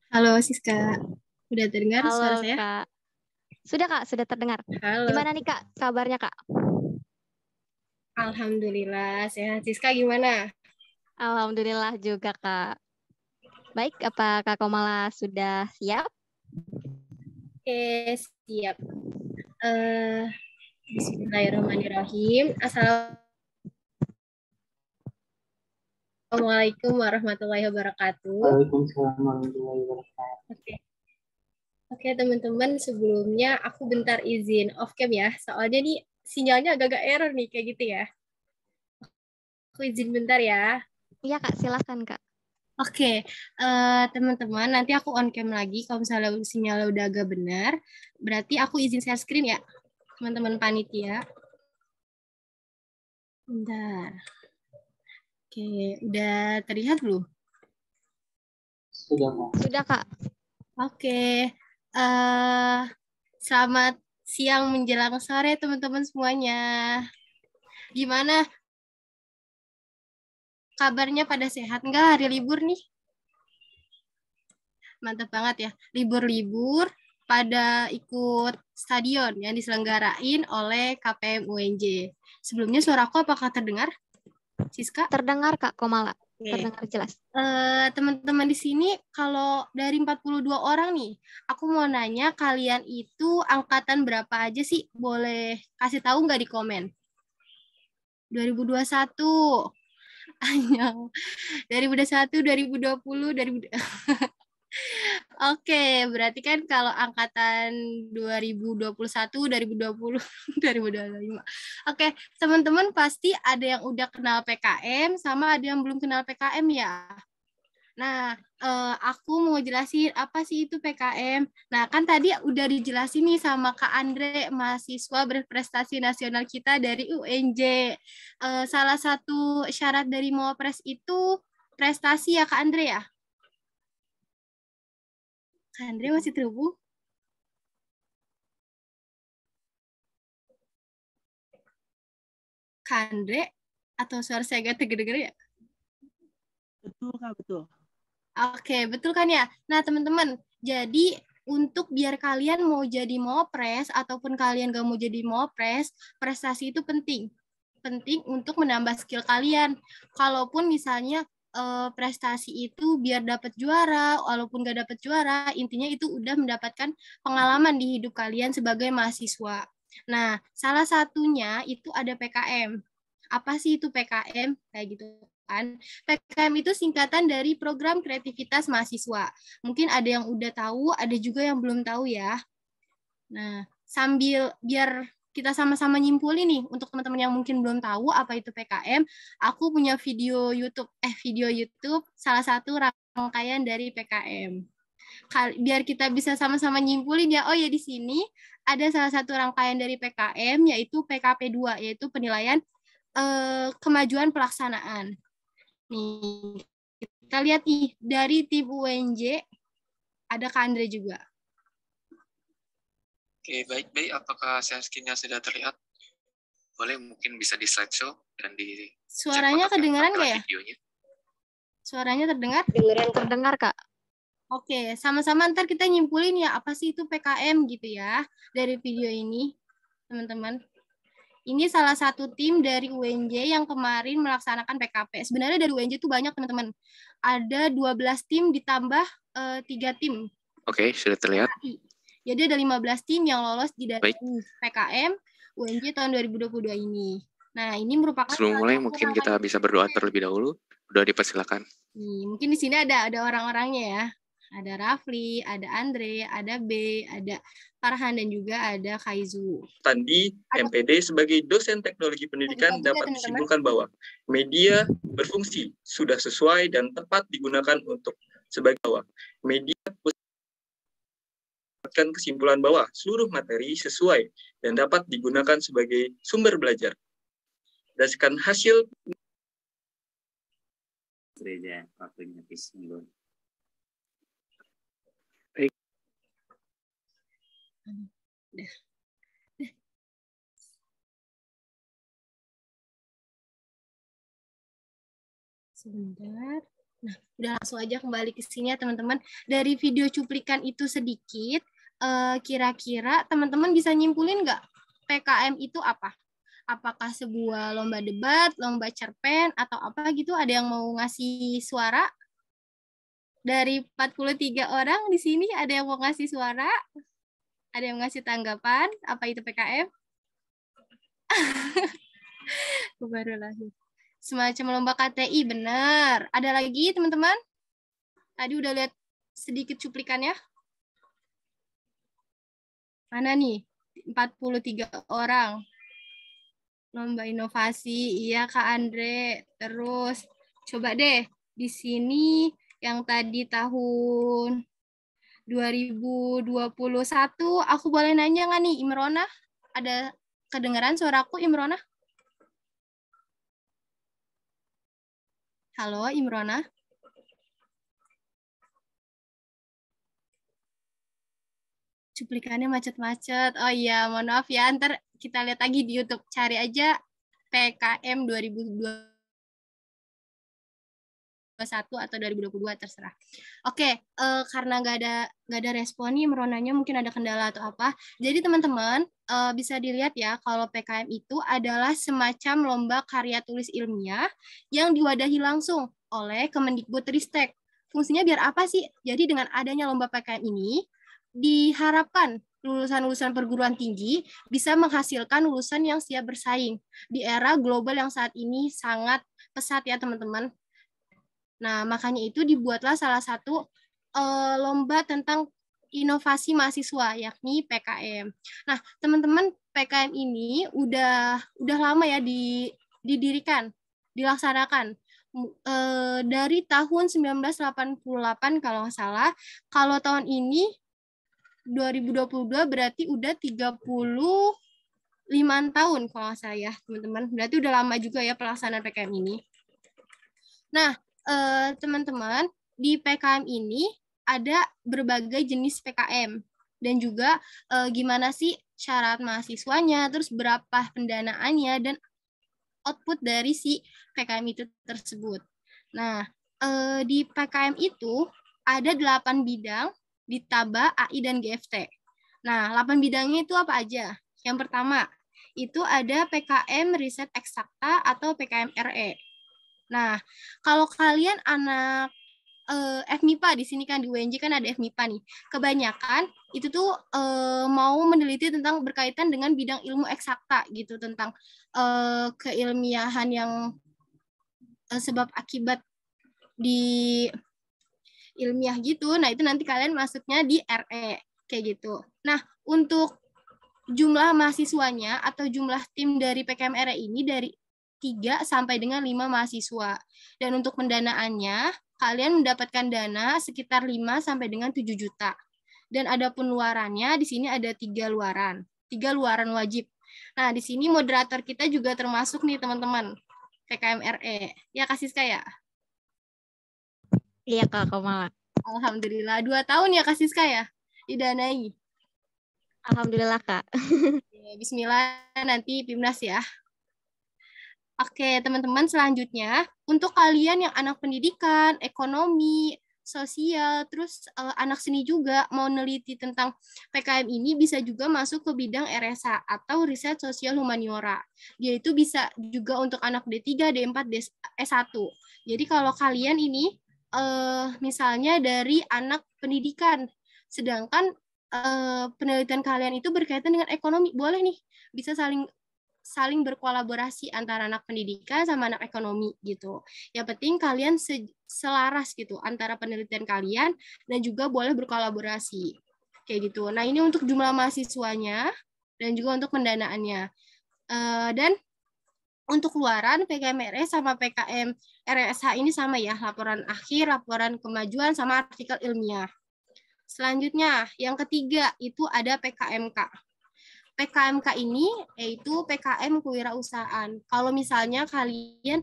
Halo Siska, udah terdengar suara saya? Kak. Sudah Kak, sudah terdengar. Halo. Gimana nih Kak, kabarnya Kak? Alhamdulillah, sehat. Siska gimana? Alhamdulillah juga Kak. Baik, apa Kak Komala sudah siap? Oke, siap. Bismillahirrahmanirrahim. Assalamualaikum warahmatullahi wabarakatuh. Waalaikumsalam warahmatullahi wabarakatuh. Oke, teman-teman, sebelumnya aku bentar izin off cam ya. Soalnya nih sinyalnya agak-agak error nih kayak gitu ya. Aku izin bentar ya. Iya Kak, silakan Kak. Oke, teman-teman, nanti aku on cam lagi. Kalau misalnya sinyalnya udah agak benar, berarti aku izin share screen ya, teman-teman panitia. Bentar. Oke, udah terlihat belum? Sudah Kak. Oke, selamat siang menjelang sore teman-teman semuanya. Gimana kabarnya, pada sehat nggak hari libur nih? Mantap banget ya, libur-libur pada ikut stadion yang diselenggarain oleh KPM UNJ. Sebelumnya suaraku apakah terdengar, Siska? Terdengar Kak Komala, Oke. terdengar jelas. Teman-teman di sini, kalau dari 42 orang nih, aku mau nanya kalian itu angkatan berapa aja sih? Boleh kasih tahu nggak di komen? 2021. 2021, 2020, 2000. Oke, berarti kan kalau angkatan 2021, 2020, 2025. Oke, teman-teman pasti ada yang udah kenal PKM sama ada yang belum kenal PKM ya. Nah, aku mau jelasin apa sih itu PKM. Nah, kan tadi udah dijelasin nih sama Kak Andre, mahasiswa berprestasi nasional kita dari UNJ. Salah satu syarat dari Mawapres itu prestasi ya Kak Andre ya? Kak Andre masih terhubung? Kak Andre? Atau suara saya gak terdengar ya? Betul Kak, betul. Oke, betul kan ya? Nah, teman-teman, jadi untuk biar kalian mau jadi Mawapres ataupun kalian gak mau jadi Mawapres, prestasi itu penting. Penting untuk menambah skill kalian. Kalaupun misalnya prestasi itu biar dapat juara, walaupun gak dapat juara, intinya itu udah mendapatkan pengalaman di hidup kalian sebagai mahasiswa. Nah, salah satunya itu ada PKM. Apa sih itu PKM? Kayak gitu kan. PKM itu singkatan dari Program Kreativitas Mahasiswa. Mungkin ada yang udah tahu, ada juga yang belum tahu ya. Nah, sambil biar kita sama-sama nyimpulin nih, untuk teman-teman yang mungkin belum tahu apa itu PKM, aku punya video YouTube salah satu rangkaian dari PKM. Biar kita bisa sama-sama nyimpulin ya, oh ya di sini ada salah satu rangkaian dari PKM, yaitu PKP2, yaitu penilaian kemajuan pelaksanaan. Nih, kita lihat nih, dari tim UNJ, ada Kak Andre juga. Oke, baik. Apakah share screen-nya sudah terlihat? Boleh mungkin bisa di slideshow dan di... Suaranya kedengaran nggak ya? Videonya. Suaranya terdengar? Terdengar Kak. Oke, sama-sama ntar kita nyimpulin ya, apa sih itu PKM gitu ya, dari video ini, teman-teman. Ini salah satu tim dari UNJ yang kemarin melaksanakan PKP. Sebenarnya dari UNJ itu banyak, teman-teman. Ada 12 tim ditambah 3 tim. Oke, sudah terlihat. Jadi ada 15 tim yang lolos di dari PKM UNJ tahun 2022 ini. Nah, ini merupakan... Sebelum mulai, mungkin kita bisa berdoa terlebih dahulu. Udah dipersilakan. Nih, mungkin di sini ada orang-orangnya ya. Ada Rafli, ada Andre, ada B, ada Farhan, dan juga ada Kaizu. Tandi, MPD sebagai dosen teknologi pendidikan dapat disimpulkan bahwa media berfungsi sudah sesuai dan tepat digunakan untuk sebagai bahwa media mendapatkan kesimpulan bahwa seluruh materi sesuai dan dapat digunakan sebagai sumber belajar. Berdasarkan hasil gereja waktunya bismillah. Sebentar. Nah, udah langsung aja kembali ke sini ya teman-teman. Dari video cuplikan itu sedikit, kira-kira teman-teman bisa nyimpulin nggak PKM itu apa? Apakah sebuah lomba debat, lomba cerpen, atau apa gitu? Ada yang mau ngasih suara? Dari 43 orang di sini, ada yang mau ngasih suara? Ada yang ngasih tanggapan? Apa itu PKM? Baru lahir. Semacam lomba KTI, benar. Ada lagi, teman-teman? Tadi udah lihat sedikit cuplikannya? Mana nih? 43 orang. Lomba inovasi, iya Kak Andre. Terus, coba deh, di sini yang tadi tahun 2021, aku boleh nanya nggak nih, Imrona? Ada kedengaran suaraku, Imrona? Halo, Imrona? Cuplikannya macet-macet. Oh iya, mohon maaf ya. Ntar kita lihat lagi di YouTube. Cari aja PKM 2021 atau 2022, terserah. Oke, karena nggak ada respon nih, Imronanya mungkin ada kendala atau apa. Jadi teman-teman bisa dilihat ya, kalau PKM itu adalah semacam lomba karya tulis ilmiah yang diwadahi langsung oleh Kemendikbudristek. Fungsinya biar apa sih? Jadi dengan adanya lomba PKM ini, diharapkan lulusan-lulusan perguruan tinggi bisa menghasilkan lulusan yang siap bersaing di era global yang saat ini sangat pesat ya teman-teman. Nah, makanya itu dibuatlah salah satu lomba tentang inovasi mahasiswa, yakni PKM. Nah, teman-teman, PKM ini udah lama ya didirikan, dilaksanakan. Dari tahun 1988 kalau nggak salah. Kalau tahun ini 2022 berarti udah 35 tahun kalau nggak salah ya, teman-teman. Berarti udah lama juga ya pelaksanaan PKM ini. Nah, teman-teman, di PKM ini ada berbagai jenis PKM. Dan juga gimana sih syarat mahasiswanya, terus berapa pendanaannya, dan output dari si PKM itu tersebut. Nah, di PKM itu ada 8 bidang di Taba, AI, dan GFT. Nah, 8 bidangnya itu apa aja? Yang pertama, itu ada PKM Riset Eksakta atau PKM RE. Nah, kalau kalian anak FMIPA, di sini kan di UNJ kan ada FMIPA nih. Kebanyakan itu tuh mau meneliti tentang berkaitan dengan bidang ilmu eksakta gitu, tentang keilmiahan yang sebab akibat di ilmiah gitu. Nah, itu nanti kalian masuknya di RE kayak gitu. Nah, untuk jumlah mahasiswanya atau jumlah tim dari PKM RE ini dari 3 sampai dengan 5 mahasiswa. Dan untuk pendanaannya, kalian mendapatkan dana sekitar 5 sampai dengan 7 juta. Dan ada pun luarannya, di sini ada 3 luaran. 3 luaran wajib. Nah, di sini moderator kita juga termasuk nih, teman-teman. PKM RE. Ya, Kak Siska ya? Iya, Kak Kamala. Alhamdulillah. 2 tahun ya, Kak Siska ya? Didanai. Alhamdulillah, Kak. Bismillah, nanti Pimnas ya. Oke, teman-teman, selanjutnya untuk kalian yang anak pendidikan, ekonomi, sosial, terus anak seni juga mau neliti tentang PKM ini bisa juga masuk ke bidang RSA atau riset sosial humaniora. Dia itu bisa juga untuk anak D3, D4, S1. Jadi kalau kalian ini misalnya dari anak pendidikan, sedangkan penelitian kalian itu berkaitan dengan ekonomi, boleh nih bisa saling berkolaborasi antara anak pendidikan sama anak ekonomi gitu. Yang penting kalian selaras gitu antara penelitian kalian dan juga boleh berkolaborasi. Kayak gitu. Nah, ini untuk jumlah mahasiswanya dan juga untuk pendanaannya. Dan untuk keluaran PKM RS sama PKM RSH ini sama ya, laporan akhir, laporan kemajuan, sama artikel ilmiah. Selanjutnya, yang ketiga itu ada PKMK. PKMK ini yaitu PKM kewirausahaan. Kalau misalnya kalian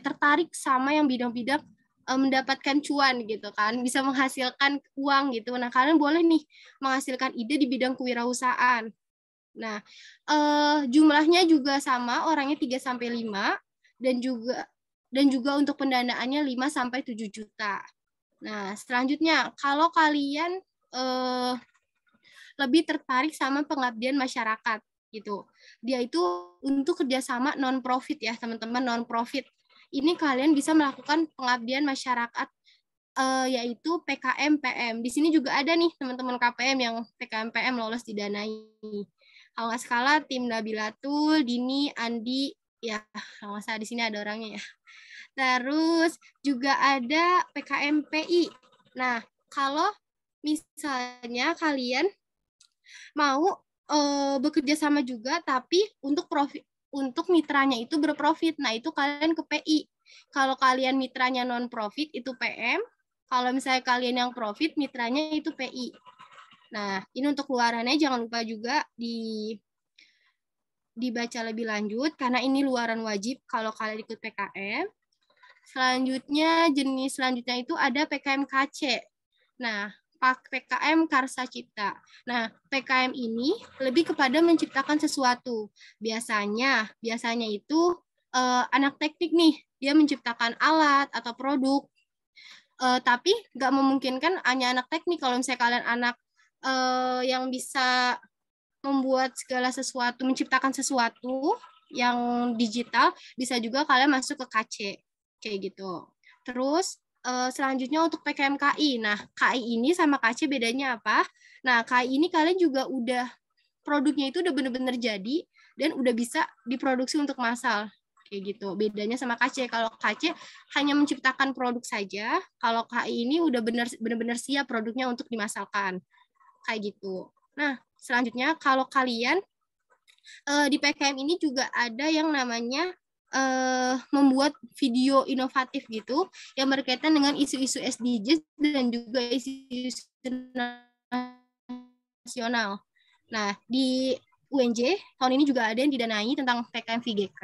tertarik sama yang bidang-bidang mendapatkan cuan gitu kan, bisa menghasilkan uang gitu. Nah, kalian boleh nih menghasilkan ide di bidang kewirausahaan. Nah, jumlahnya juga sama, orangnya 3 sampai 5 dan juga untuk pendanaannya 5 sampai 7 juta. Nah, selanjutnya kalau kalian lebih tertarik sama pengabdian masyarakat gitu. Dia itu untuk kerjasama non-profit ya teman-teman, non-profit. Ini kalian bisa melakukan pengabdian masyarakat yaitu PKM PM. Di sini juga ada nih teman-teman KPM yang PKM PM lolos didanai. Kalau nggak salah tim Nabilatul, Dini, Andi, ya kalau nggak salah di sini ada orangnya ya. Terus juga ada PKM PI. Nah, kalau misalnya kalian mau bekerja sama juga tapi untuk profit, untuk mitranya itu berprofit. Nah, itu kalian ke PI. Kalau kalian mitranya non profit itu PM. Kalau misalnya kalian yang profit mitranya itu PI. Nah, ini untuk luarannya jangan lupa juga dibaca lebih lanjut karena ini luaran wajib kalau kalian ikut PKM. Selanjutnya jenis selanjutnya itu ada PKM KC. Nah, PKM Karsa Cipta. Nah, PKM ini lebih kepada menciptakan sesuatu. Biasanya itu anak teknik nih, dia menciptakan alat atau produk. Tapi nggak memungkinkan hanya anak teknik. Kalau misalnya kalian anak yang bisa membuat segala sesuatu, menciptakan sesuatu yang digital, bisa juga kalian masuk ke KC. Kayak gitu. Terus selanjutnya untuk PKM KI. Nah, KI ini sama KC bedanya apa? Nah, KI ini kalian juga udah produknya itu udah benar-benar jadi dan udah bisa diproduksi untuk massal. Kayak gitu. Bedanya sama KC. Kalau KC hanya menciptakan produk saja, kalau KI ini udah benar-benar siap produknya untuk dimasalkan. Kayak gitu. Nah, selanjutnya kalau kalian di PKM ini juga ada yang namanya membuat video inovatif gitu yang berkaitan dengan isu-isu SDGs dan juga isu-isu nasional. Nah, di UNJ tahun ini juga ada yang didanai tentang PKM VGK.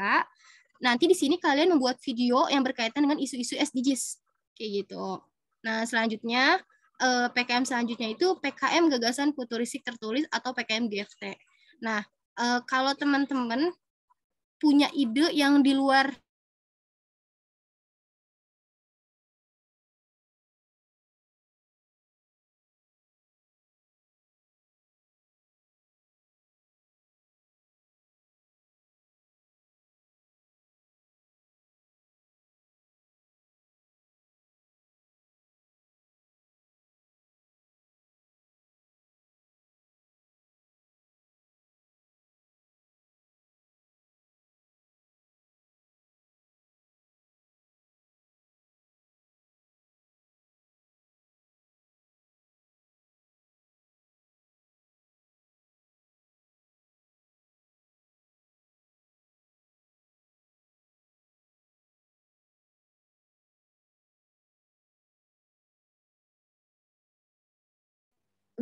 Nanti di sini kalian membuat video yang berkaitan dengan isu-isu SDGs kayak gitu. Nah, selanjutnya PKM selanjutnya itu PKM Gagasan Futuristik Tertulis atau PKM GFT. Nah, kalau teman-teman punya ide yang di luar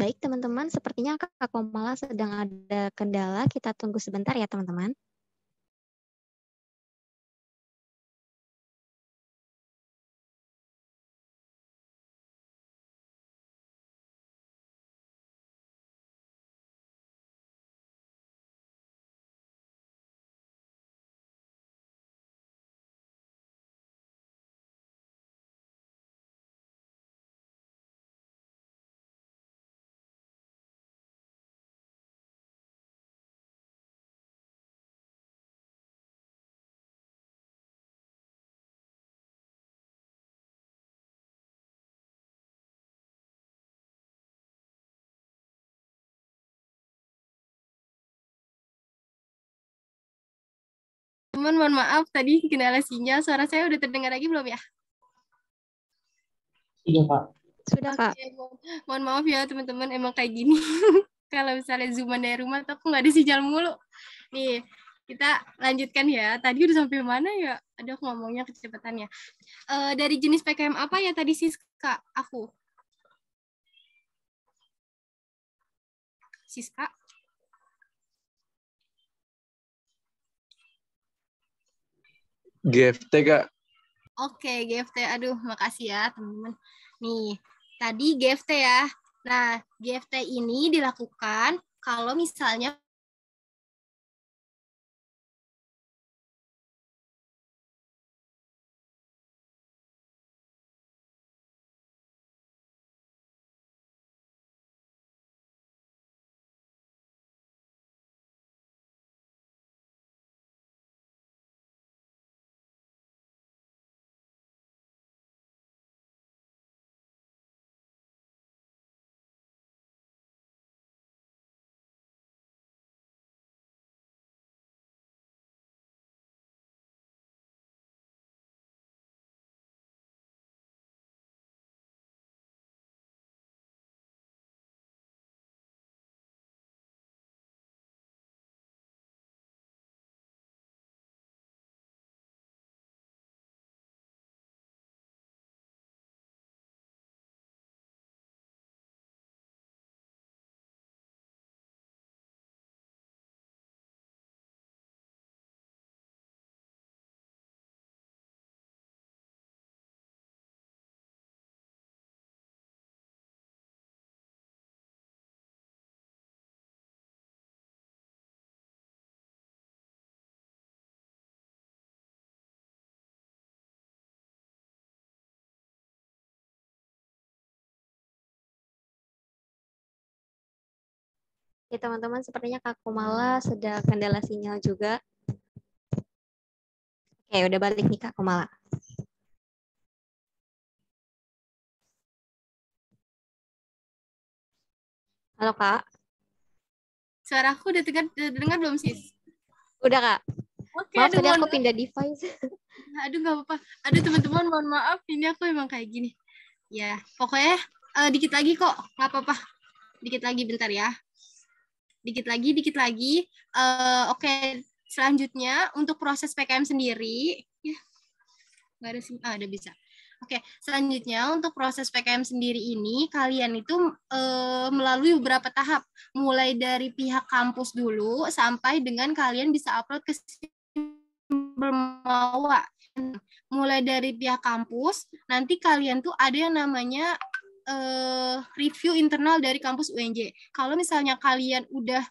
Baik, teman-teman, sepertinya Kak Komala sedang ada kendala. Kita tunggu sebentar ya, teman-teman. Teman, mohon maaf tadi kendala sinyal. Suara saya udah terdengar lagi belum ya? Iya, Pak. Sudah, Kak. Oke, mohon maaf ya teman-teman, emang kayak gini. Kalau misalnya Zoom dari rumah, tuh aku nggak ada sinyal mulu. Nih, kita lanjutkan ya. Tadi udah sampai mana ya? Aduh, aku ngomongnya kecepatannya. Dari jenis PKM apa ya tadi Siska? Siska? GFT, Kak. Oke, GFT. Aduh, makasih ya teman-teman. Nih, tadi GFT ya. Nah, GFT ini dilakukan kalau misalnya Ya, teman-teman, sepertinya Kak Kumala sedang kendala sinyal juga. Oke, udah balik nih Kak Kumala. Halo, Kak. suara aku udah dengar belum, Sis? Udah, Kak. Oke, Maaf, aduh, tadi mohon aku maaf. pindah device. Aduh, nggak apa-apa. Aduh, teman-teman, mohon maaf. Ini aku emang kayak gini. Ya, pokoknya dikit lagi kok. Nggak apa-apa. Dikit lagi, bentar ya. Dikit lagi. Oke, selanjutnya untuk proses PKM sendiri. Ya, nggak ada sih. Ada bisa. Oke, selanjutnya untuk proses PKM sendiri ini, kalian itu melalui beberapa tahap. Mulai dari pihak kampus dulu, sampai dengan kalian bisa upload ke Simbel Mawa. Mulai dari pihak kampus, nanti kalian tuh ada yang namanya review internal dari kampus UNJ. Kalau misalnya kalian udah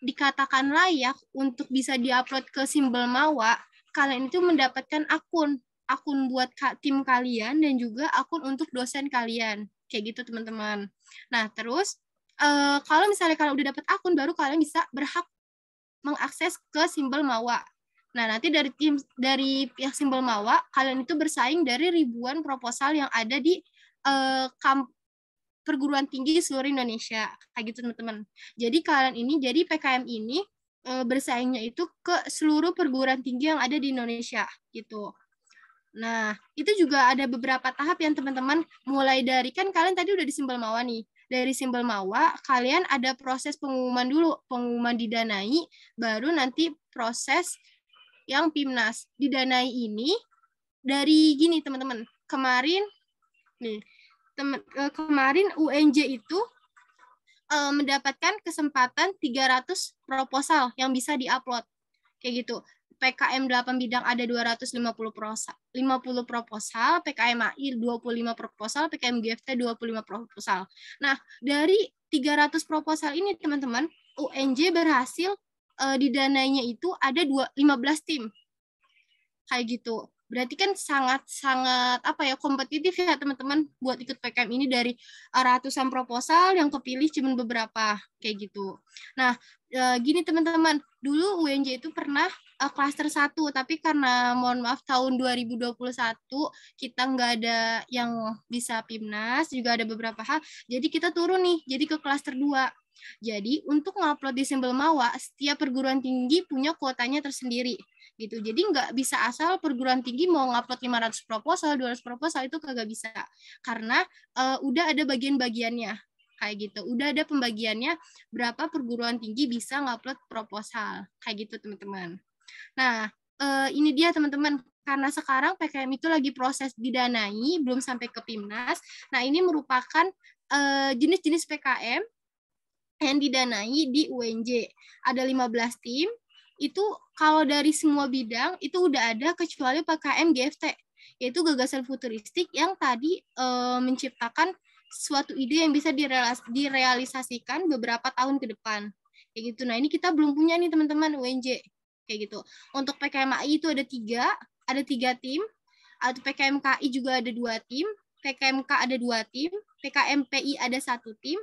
dikatakan layak untuk bisa diupload ke Simbel Mawa, kalian itu mendapatkan akun buat tim kalian dan juga akun untuk dosen kalian. Kayak gitu, teman-teman. Nah, terus kalau misalnya kalian udah dapat akun, baru kalian bisa berhak mengakses ke Simbel Mawa. Nah, nanti dari pihak Simbel Mawa, kalian itu bersaing dari ribuan proposal yang ada di perguruan tinggi di seluruh Indonesia. Kayak gitu, teman-teman. Jadi PKM ini bersaingnya itu ke seluruh perguruan tinggi yang ada di Indonesia gitu. Nah, itu juga ada beberapa tahap yang teman-teman, mulai dari, kan kalian tadi udah di Simbel Mawa nih. Dari Simbel Mawa, kalian ada proses pengumuman dulu, pengumuman didanai, baru nanti proses yang PIMNAS. Didanai ini dari gini, teman-teman. Kemarin UNJ itu mendapatkan kesempatan 300 proposal yang bisa diupload. Kayak gitu. PKM 8 bidang ada 250 proposal, PKM AI 25 proposal, PKM GFT 25 proposal. Nah, dari 300 proposal ini, teman-teman, UNJ berhasil didanainya itu ada 15 tim. Kayak gitu. Berarti kan sangat kompetitif ya, teman-teman, buat ikut PKM ini. Dari ratusan proposal yang kepilih cuma beberapa, kayak gitu. Nah, gini teman-teman, dulu UNJ itu pernah klaster 1, tapi karena mohon maaf tahun 2021 kita nggak ada yang bisa PIMNAS, juga ada beberapa hal, jadi kita turun nih, jadi ke klaster 2. Jadi untuk ngupload di Simbel Mawa, setiap perguruan tinggi punya kuotanya tersendiri gitu. Jadi nggak bisa asal perguruan tinggi mau ngupload 500 proposal, 200 proposal itu kagak bisa. Karena udah ada bagian-bagiannya kayak gitu. Udah ada pembagiannya berapa perguruan tinggi bisa ngupload proposal kayak gitu teman-teman. Nah, ini dia teman-teman. Karena sekarang PKM itu lagi proses didanai, belum sampai ke PIMNAS. Nah, ini merupakan jenis-jenis PKM yang didanai di UNJ. Ada 15 tim, itu kalau dari semua bidang, itu udah ada kecuali PKM GFT, yaitu gagasan futuristik yang tadi menciptakan suatu ide yang bisa direalisasikan beberapa tahun ke depan. Kayak gitu. Nah, ini kita belum punya nih teman-teman UNJ. Kayak gitu. Untuk PKMAI itu ada tiga tim. Atau PKMKI juga ada 2 tim. PKMK ada 2 tim, PKMPI ada 1 tim,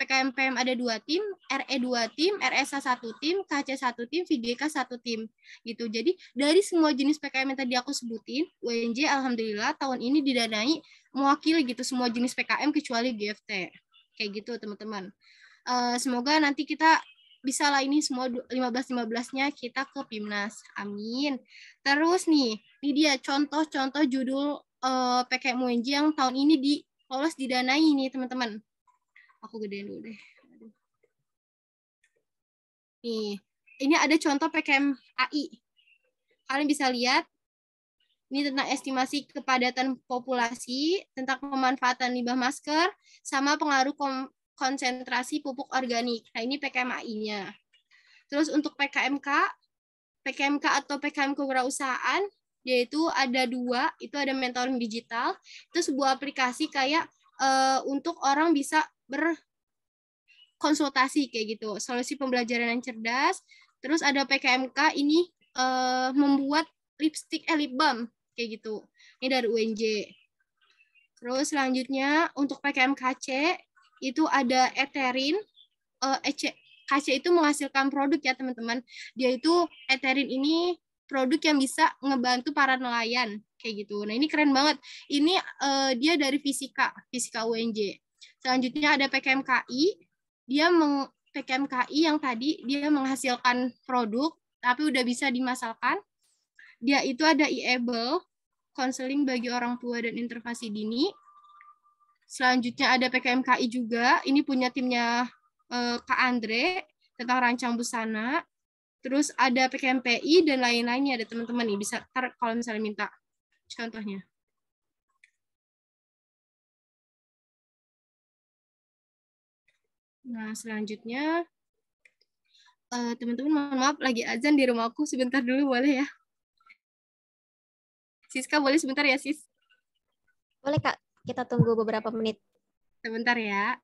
PKMPM ada 2 tim, RE 2 tim, RSA 1 tim, KC 1 tim, VGK 1 tim. Gitu. Jadi dari semua jenis PKM yang tadi aku sebutin, UNJ alhamdulillah tahun ini didanai mewakili gitu semua jenis PKM kecuali GFT. Kayak gitu teman-teman. Semoga nanti kita bisa lah ini semua 15-15-nya kita ke PIMNAS. Amin. Terus nih, ini dia contoh-contoh judul PKM UNJ yang tahun ini lolos didanai nih teman-teman. Aku gedein dulu deh. Nih, ini ada contoh PKM AI. Kalian bisa lihat, ini tentang estimasi kepadatan populasi, tentang pemanfaatan limbah masker, sama pengaruh konsentrasi pupuk organik. Nah, ini PKM AI-nya. Terus untuk PKMK atau PKM kewirausahaan, yaitu ada 2, itu ada mentoring digital, itu sebuah aplikasi kayak untuk orang bisa berkonsultasi kayak gitu, solusi pembelajaran yang cerdas. Terus ada PKMK ini membuat lipstick lip balm kayak gitu, ini dari UNJ. Terus selanjutnya untuk PKMKC itu ada Etherin, KC itu menghasilkan produk ya teman-teman. Dia itu Etherin ini produk yang bisa ngebantu para nelayan kayak gitu. Nah ini keren banget. Ini dia dari fisika UNJ. Selanjutnya ada PKMKI. PKMKI yang tadi dia menghasilkan produk tapi udah bisa dimasalkan. Dia itu ada e-able, konseling bagi orang tua dan intervensi dini. Selanjutnya ada PKMKI juga. Ini punya timnya Kak Andre tentang rancang busana. Terus ada PKMPI dan lain-lainnya, ada teman-teman nih bisa kalau misalnya minta contohnya. Nah, selanjutnya teman-teman mohon maaf lagi azan di rumahku, sebentar dulu boleh ya? Siska boleh sebentar ya, Sis? Boleh, Kak. Kita tunggu beberapa menit. Sebentar ya.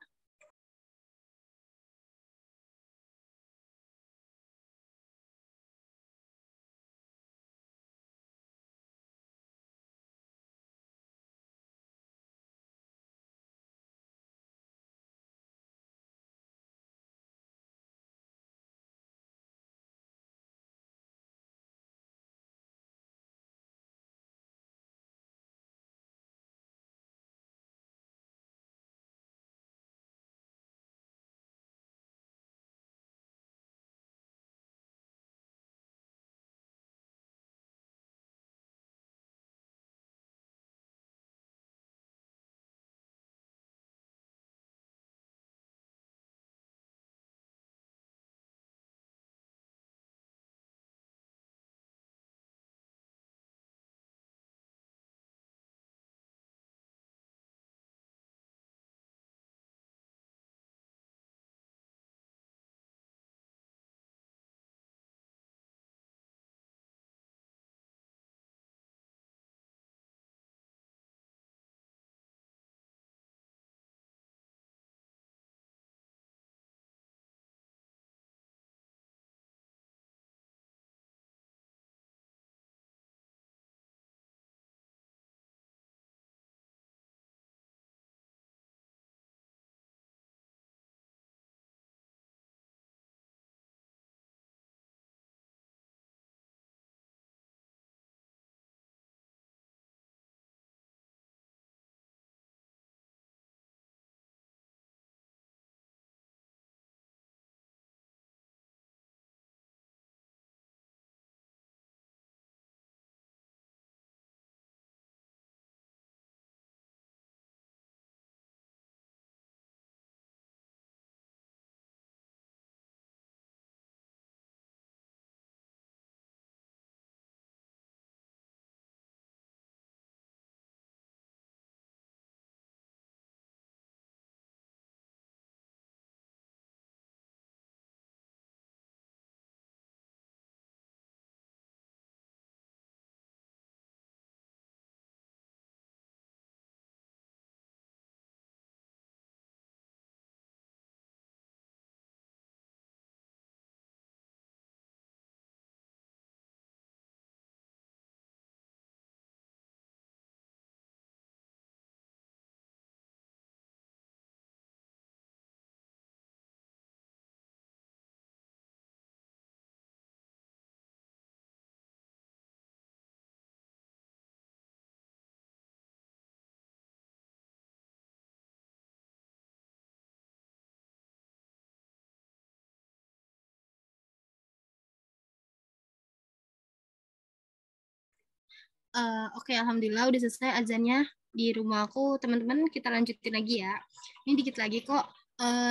Oke, alhamdulillah udah selesai azannya di rumahku. Teman-teman, kita lanjutin lagi ya. Ini dikit lagi kok.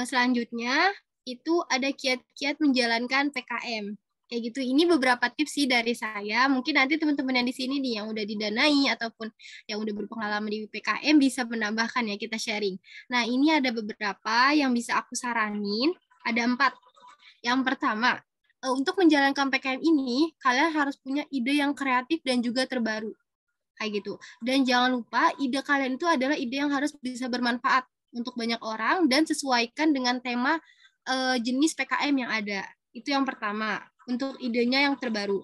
Selanjutnya itu ada kiat-kiat menjalankan PKM. Kayak gitu. Ini beberapa tips sih dari saya. Mungkin nanti teman-teman yang di sini nih yang udah didanai ataupun yang udah berpengalaman di PKM bisa menambahkan ya, kita sharing. Nah, ini ada beberapa yang bisa aku saranin. Ada 4. Yang pertama, untuk menjalankan PKM ini, kalian harus punya ide yang kreatif dan juga terbaru. Kayak gitu. Dan jangan lupa, ide kalian itu adalah ide yang harus bisa bermanfaat untuk banyak orang dan sesuaikan dengan tema jenis PKM yang ada. Itu yang pertama, untuk idenya yang terbaru.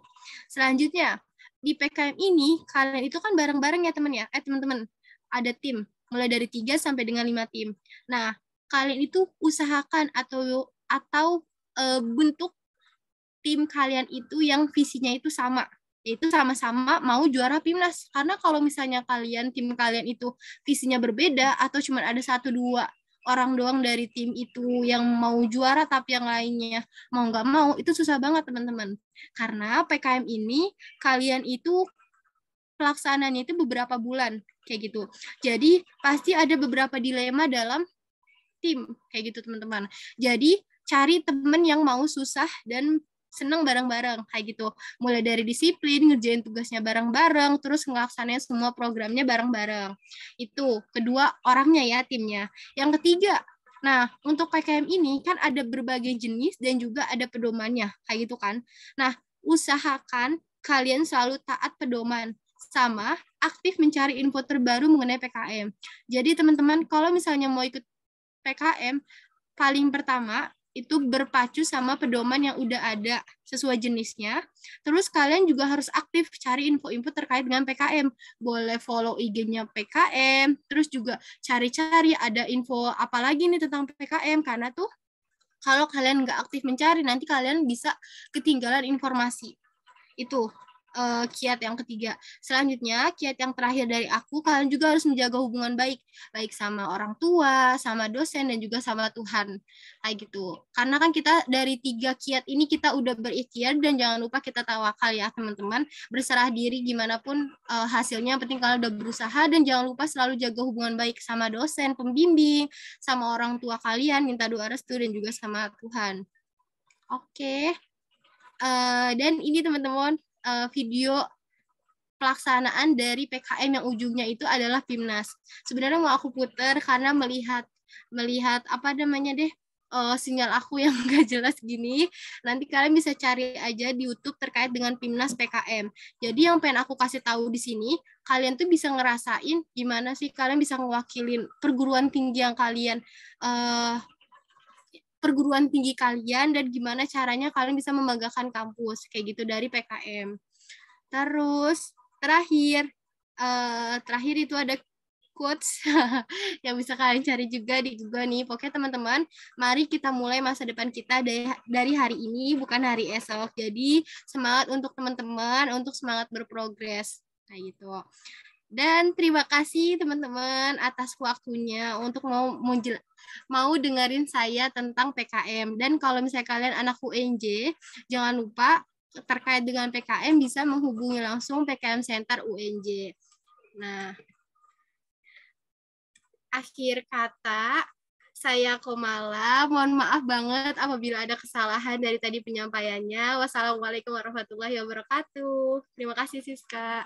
Selanjutnya, di PKM ini, kalian itu kan bareng-bareng ya teman-teman. Ada tim, mulai dari 3 sampai dengan 5 tim. Nah, kalian itu usahakan atau bentuk tim kalian itu yang visinya itu sama, yaitu sama-sama mau juara PIMNAS. Karena kalau misalnya tim kalian itu visinya berbeda atau cuma ada 1-2 orang doang dari tim itu yang mau juara tapi yang lainnya mau nggak mau, itu susah banget teman-teman. Karena PKM ini kalian itu pelaksanaannya itu beberapa bulan kayak gitu. Jadi pasti ada beberapa dilema dalam tim kayak gitu teman-teman. Jadi cari teman yang mau susah dan senang bareng-bareng kayak gitu. Mulai dari disiplin, ngerjain tugasnya bareng-bareng, terus ngelaksanain semua programnya bareng-bareng. Itu kedua, orangnya ya, timnya. Yang ketiga, nah untuk PKM ini kan ada berbagai jenis dan juga ada pedomannya kayak gitu kan. Nah, usahakan kalian selalu taat pedoman sama aktif mencari info terbaru mengenai PKM. Jadi teman-teman kalau misalnya mau ikut PKM, paling pertama itu berpacu sama pedoman yang udah ada sesuai jenisnya. Terus kalian juga harus aktif cari info-info terkait dengan PKM. Boleh follow IG-nya PKM, terus juga cari-cari ada info apa lagi nih tentang PKM, karena tuh kalau kalian nggak aktif mencari, nanti kalian bisa ketinggalan informasi. Itu kiat yang ketiga. Selanjutnya, kiat yang terakhir dari aku, kalian juga harus menjaga hubungan baik sama orang tua, sama dosen, dan juga sama Tuhan. Kayak gitu. Karena kan kita dari 3 kiat ini kita udah berikhtiar, dan jangan lupa kita tawakal ya teman-teman. Berserah diri gimana pun hasilnya, yang penting kalian udah berusaha, dan jangan lupa selalu jaga hubungan baik sama dosen, pembimbing, sama orang tua kalian, minta doa restu, dan juga sama Tuhan. Oke. Dan ini teman-teman, video pelaksanaan dari PKM yang ujungnya itu adalah PIMNAS. Sebenarnya mau aku putar karena melihat apa namanya deh, sinyal aku yang nggak jelas gini. Nanti kalian bisa cari aja di YouTube terkait dengan PIMNAS PKM. Jadi yang pengen aku kasih tahu di sini, kalian tuh bisa ngerasain gimana sih kalian bisa ngewakilin perguruan tinggi yang kalian dan gimana caranya kalian bisa membanggakan kampus kayak gitu dari PKM. Terus terakhir itu ada quotes yang bisa kalian cari juga di Google nih. Pokoknya teman-teman, mari kita mulai masa depan kita dari hari ini, bukan hari esok. Jadi semangat untuk teman-teman, untuk semangat berprogres kayak gitu. Dan terima kasih teman-teman atas waktunya untuk mau dengerin saya tentang PKM. Dan kalau misalnya kalian anak UNJ, jangan lupa terkait dengan PKM bisa menghubungi langsung PKM Center UNJ. Nah, akhir kata, saya Komala. Mohon maaf banget apabila ada kesalahan dari tadi penyampaiannya. Wassalamualaikum warahmatullahi wabarakatuh. Terima kasih Siska.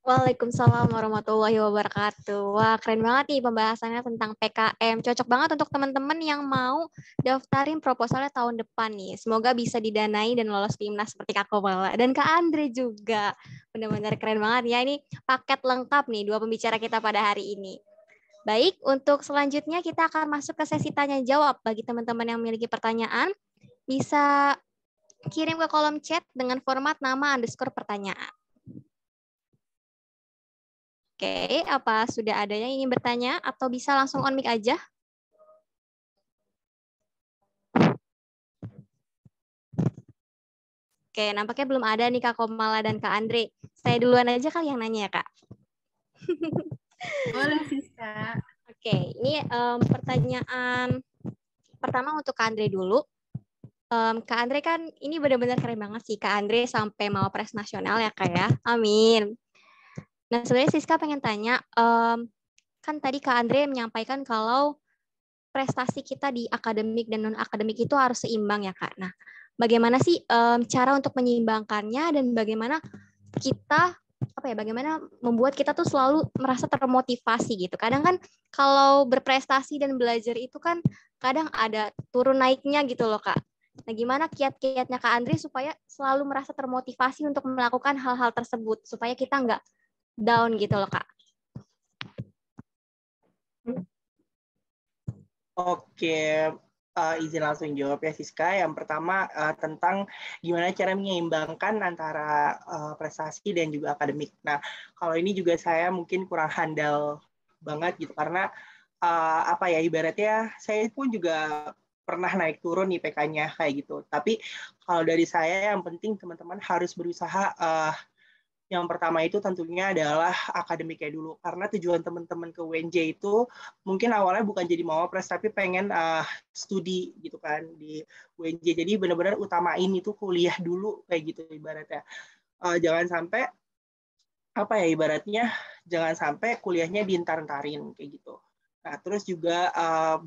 Waalaikumsalam warahmatullahi wabarakatuh. Wah, keren banget nih pembahasannya tentang PKM. Cocok banget untuk teman-teman yang mau daftarin proposalnya tahun depan nih. Semoga bisa didanai dan lolos PIMNAS seperti Kak Komala. Dan Kak Andre juga. Benar-benar keren banget ya. Ini paket lengkap nih dua pembicara kita pada hari ini. Baik, untuk selanjutnya kita akan masuk ke sesi tanya-jawab. Bagi teman-teman yang memiliki pertanyaan, bisa kirim ke kolom chat dengan format nama _ pertanyaan. Oke, apa sudah ada yang ingin bertanya atau bisa langsung on mic aja? Oke, nampaknya belum ada nih Kak Komala dan Kak Andre. Saya duluan aja kali yang nanya ya, Kak. Boleh, Siska. Oke, ini pertanyaan pertama untuk Kak Andre dulu. Kak Andre kan ini benar-benar keren banget sih. Kak Andre sampai mau pres nasional ya Kak ya. Amin. Nah sebenarnya Siska pengen tanya, kan tadi Kak Andre menyampaikan kalau prestasi kita di akademik dan non-akademik itu harus seimbang ya Kak. Nah bagaimana sih cara untuk menyeimbangkannya dan bagaimana kita bagaimana membuat kita tuh selalu merasa termotivasi gitu. Kadang kan kalau berprestasi dan belajar itu kan kadang ada turun naiknya gitu loh Kak. Nah gimana kiat-kiatnya Kak Andri supaya selalu merasa termotivasi untuk melakukan hal-hal tersebut supaya kita nggak down gitu loh Kak. Oke, izin langsung jawab ya Siska. Yang pertama tentang gimana cara menyeimbangkan antara prestasi dan juga akademik. Nah, kalau ini juga saya mungkin kurang handal banget gitu karena ibaratnya saya pun juga pernah naik turun IPK-nya kayak gitu. Tapi kalau dari saya yang penting teman-teman harus berusaha yang pertama itu tentunya adalah akademiknya dulu. Karena tujuan teman-teman ke UNJ itu mungkin awalnya bukan jadi mawapres, tapi pengen studi gitu kan di UNJ. Jadi benar-benar utamain itu kuliah dulu kayak gitu ibaratnya. Jangan sampai ibaratnya jangan sampai kuliahnya diintar-intarin kayak gitu. Nah, terus juga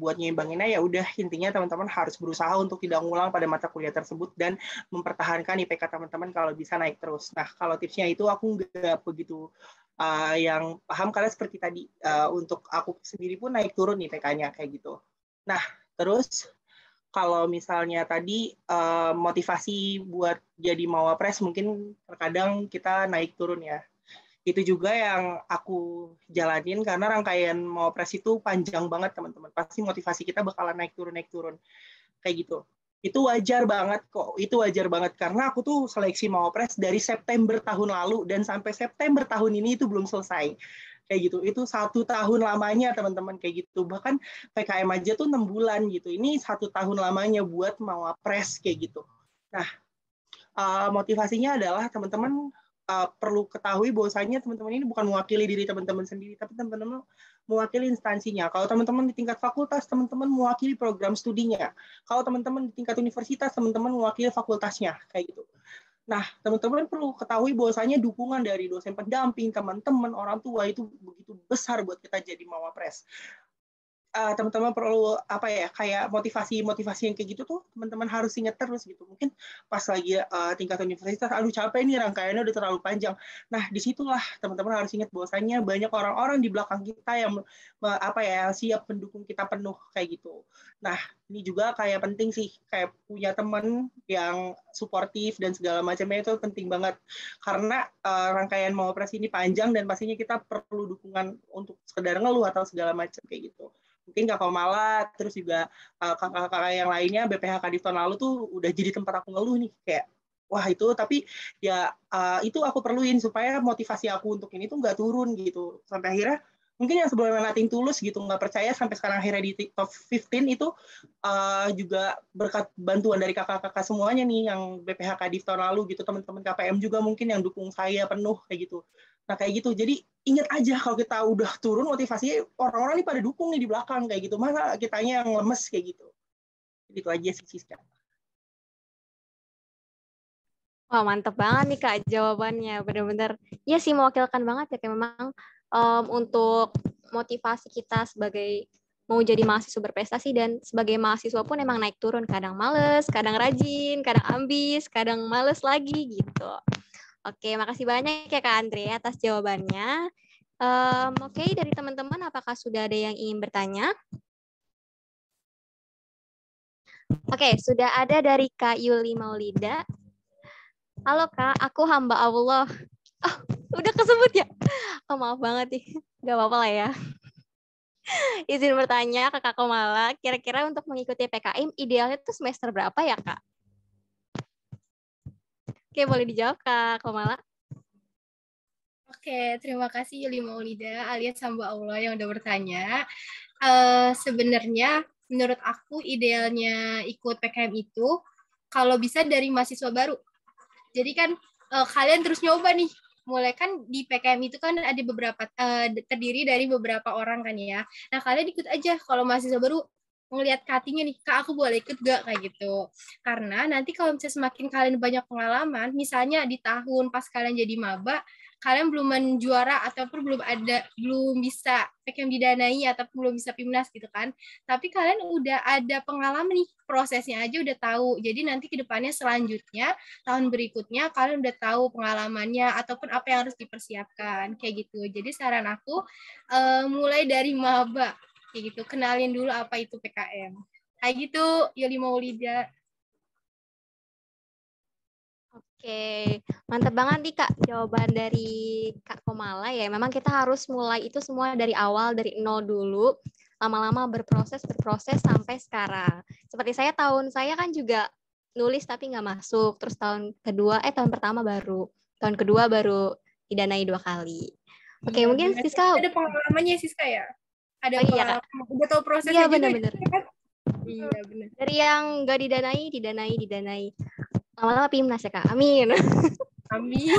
buat nyimbanginnya ya udah intinya teman-teman harus berusaha untuk tidak ngulang pada mata kuliah tersebut dan mempertahankan IPK teman-teman kalau bisa naik terus. Nah, kalau tipsnya itu aku nggak begitu yang paham karena seperti tadi untuk aku sendiri pun naik turun IPK-nya kayak gitu. Nah, terus kalau misalnya tadi motivasi buat jadi mawapres mungkin terkadang kita naik turun ya. Itu juga yang aku jalanin karena rangkaian mawapres itu panjang banget teman-teman. Pasti motivasi kita bakalan naik turun kayak gitu. Itu wajar banget kok. Itu wajar banget karena aku tuh seleksi mawapres dari September tahun lalu dan sampai September tahun ini itu belum selesai. Kayak gitu. Itu 1 tahun lamanya teman-teman kayak gitu. Bahkan PKM aja tuh 6 bulan gitu. Ini 1 tahun lamanya buat mawapres kayak gitu. Nah, motivasinya adalah teman-teman perlu ketahui bahwasanya teman-teman ini bukan mewakili diri teman-teman sendiri, tapi teman-teman mewakili instansinya. Kalau teman-teman di tingkat fakultas, teman-teman mewakili program studinya. Kalau teman-teman di tingkat universitas, teman-teman mewakili fakultasnya, kayak gitu. Nah, teman-teman perlu ketahui bahwasanya dukungan dari dosen pendamping, teman-teman, orang tua itu begitu besar buat kita jadi mawapres. Teman-teman perlu kayak motivasi yang kayak gitu tuh teman-teman harus ingat terus gitu. Mungkin pas lagi tingkat universitas, aduh capek nih rangkaiannya udah terlalu panjang. Nah disitulah teman-teman harus ingat bahwasanya banyak orang-orang di belakang kita yang siap mendukung kita penuh kayak gitu. Nah ini juga kayak penting sih kayak punya teman yang suportif dan segala macamnya itu penting banget karena rangkaian mawapres ini panjang dan pastinya kita perlu dukungan untuk sekedar ngeluh atau segala macam kayak gitu. Mungkin Kak Komala, terus juga kakak-kakak yang lainnya, BPHK di tahun lalu tuh udah jadi tempat aku ngeluh nih, kayak, wah itu, tapi ya itu aku perluin supaya motivasi aku untuk ini tuh nggak turun gitu. Sampai akhirnya, mungkin yang sebelumnya nothing tulus gitu, nggak percaya, sampai sekarang akhirnya di top 15 itu juga berkat bantuan dari kakak-kakak semuanya nih, yang BPHK di tahun lalu gitu, teman-teman KPM juga mungkin yang dukung saya penuh kayak gitu. Nah kayak gitu, jadi ingat aja kalau kita udah turun motivasinya orang-orang ini pada dukung nih di belakang kayak gitu, masa kitanya yang lemes kayak gitu. Itu aja sih Siska. Wah mantep banget nih Kak jawabannya, benar-benar ya sih mewakilkan banget ya kayak memang untuk motivasi kita sebagai mau jadi mahasiswa berprestasi dan sebagai mahasiswa pun emang naik turun, kadang males, kadang rajin, kadang ambis, kadang males lagi gitu. Oke, makasih banyak ya Kak Andre atas jawabannya. Oke, dari teman-teman apakah sudah ada yang ingin bertanya? Oke, sudah ada dari Kak Yuli Maulida. Halo Kak, aku hamba Allah. Oh, udah kesebut ya? Oh, maaf banget nih. Gak apa-apa lah ya. Izin bertanya ke Kak Komala, kira-kira untuk mengikuti PKM idealnya itu semester berapa ya Kak? Oke, boleh dijawab Kak Komala. Oke, terima kasih Yuli Maulida alias hamba Allah yang udah bertanya. Sebenarnya menurut aku idealnya ikut PKM itu kalau bisa dari mahasiswa baru. Jadi kan kalian terus nyoba nih. Mulai kan di PKM itu kan ada beberapa terdiri dari beberapa orang kan ya. Nah, kalian ikut aja kalau mahasiswa baru ngelihat cuttingnya nih, Kak aku boleh ikut gak kayak gitu. Karena nanti kalau misalnya semakin kalian banyak pengalaman, misalnya di tahun pas kalian jadi maba, kalian belum menjuara ataupun belum bisa PKM didanai ataupun belum bisa PIMNAS gitu kan. Tapi kalian udah ada pengalaman nih, prosesnya aja udah tahu. Jadi nanti ke depannya selanjutnya tahun berikutnya kalian udah tahu pengalamannya ataupun apa yang harus dipersiapkan kayak gitu. Jadi saran aku mulai dari maba kayak gitu, kenalin dulu apa itu PKM. Kayak gitu, Yuli Maulida. Oke, mantap banget nih Kak jawaban dari Kak Komala ya. Memang kita harus mulai itu semua dari awal, dari nol dulu. Lama-lama berproses sampai sekarang. Seperti tahun saya kan juga nulis tapi nggak masuk. Terus tahun pertama baru. Tahun kedua baru didanai 2 kali. Oke, Iya, mungkin Siska. Ada pengalamannya Siska ya? Ada iya, Kak. Udah tahu prosesnya iya, benar-benar. Iya, benar. Dari yang nggak didanai. Lama-lama PIMNAS ya Kak. Amin. Amin.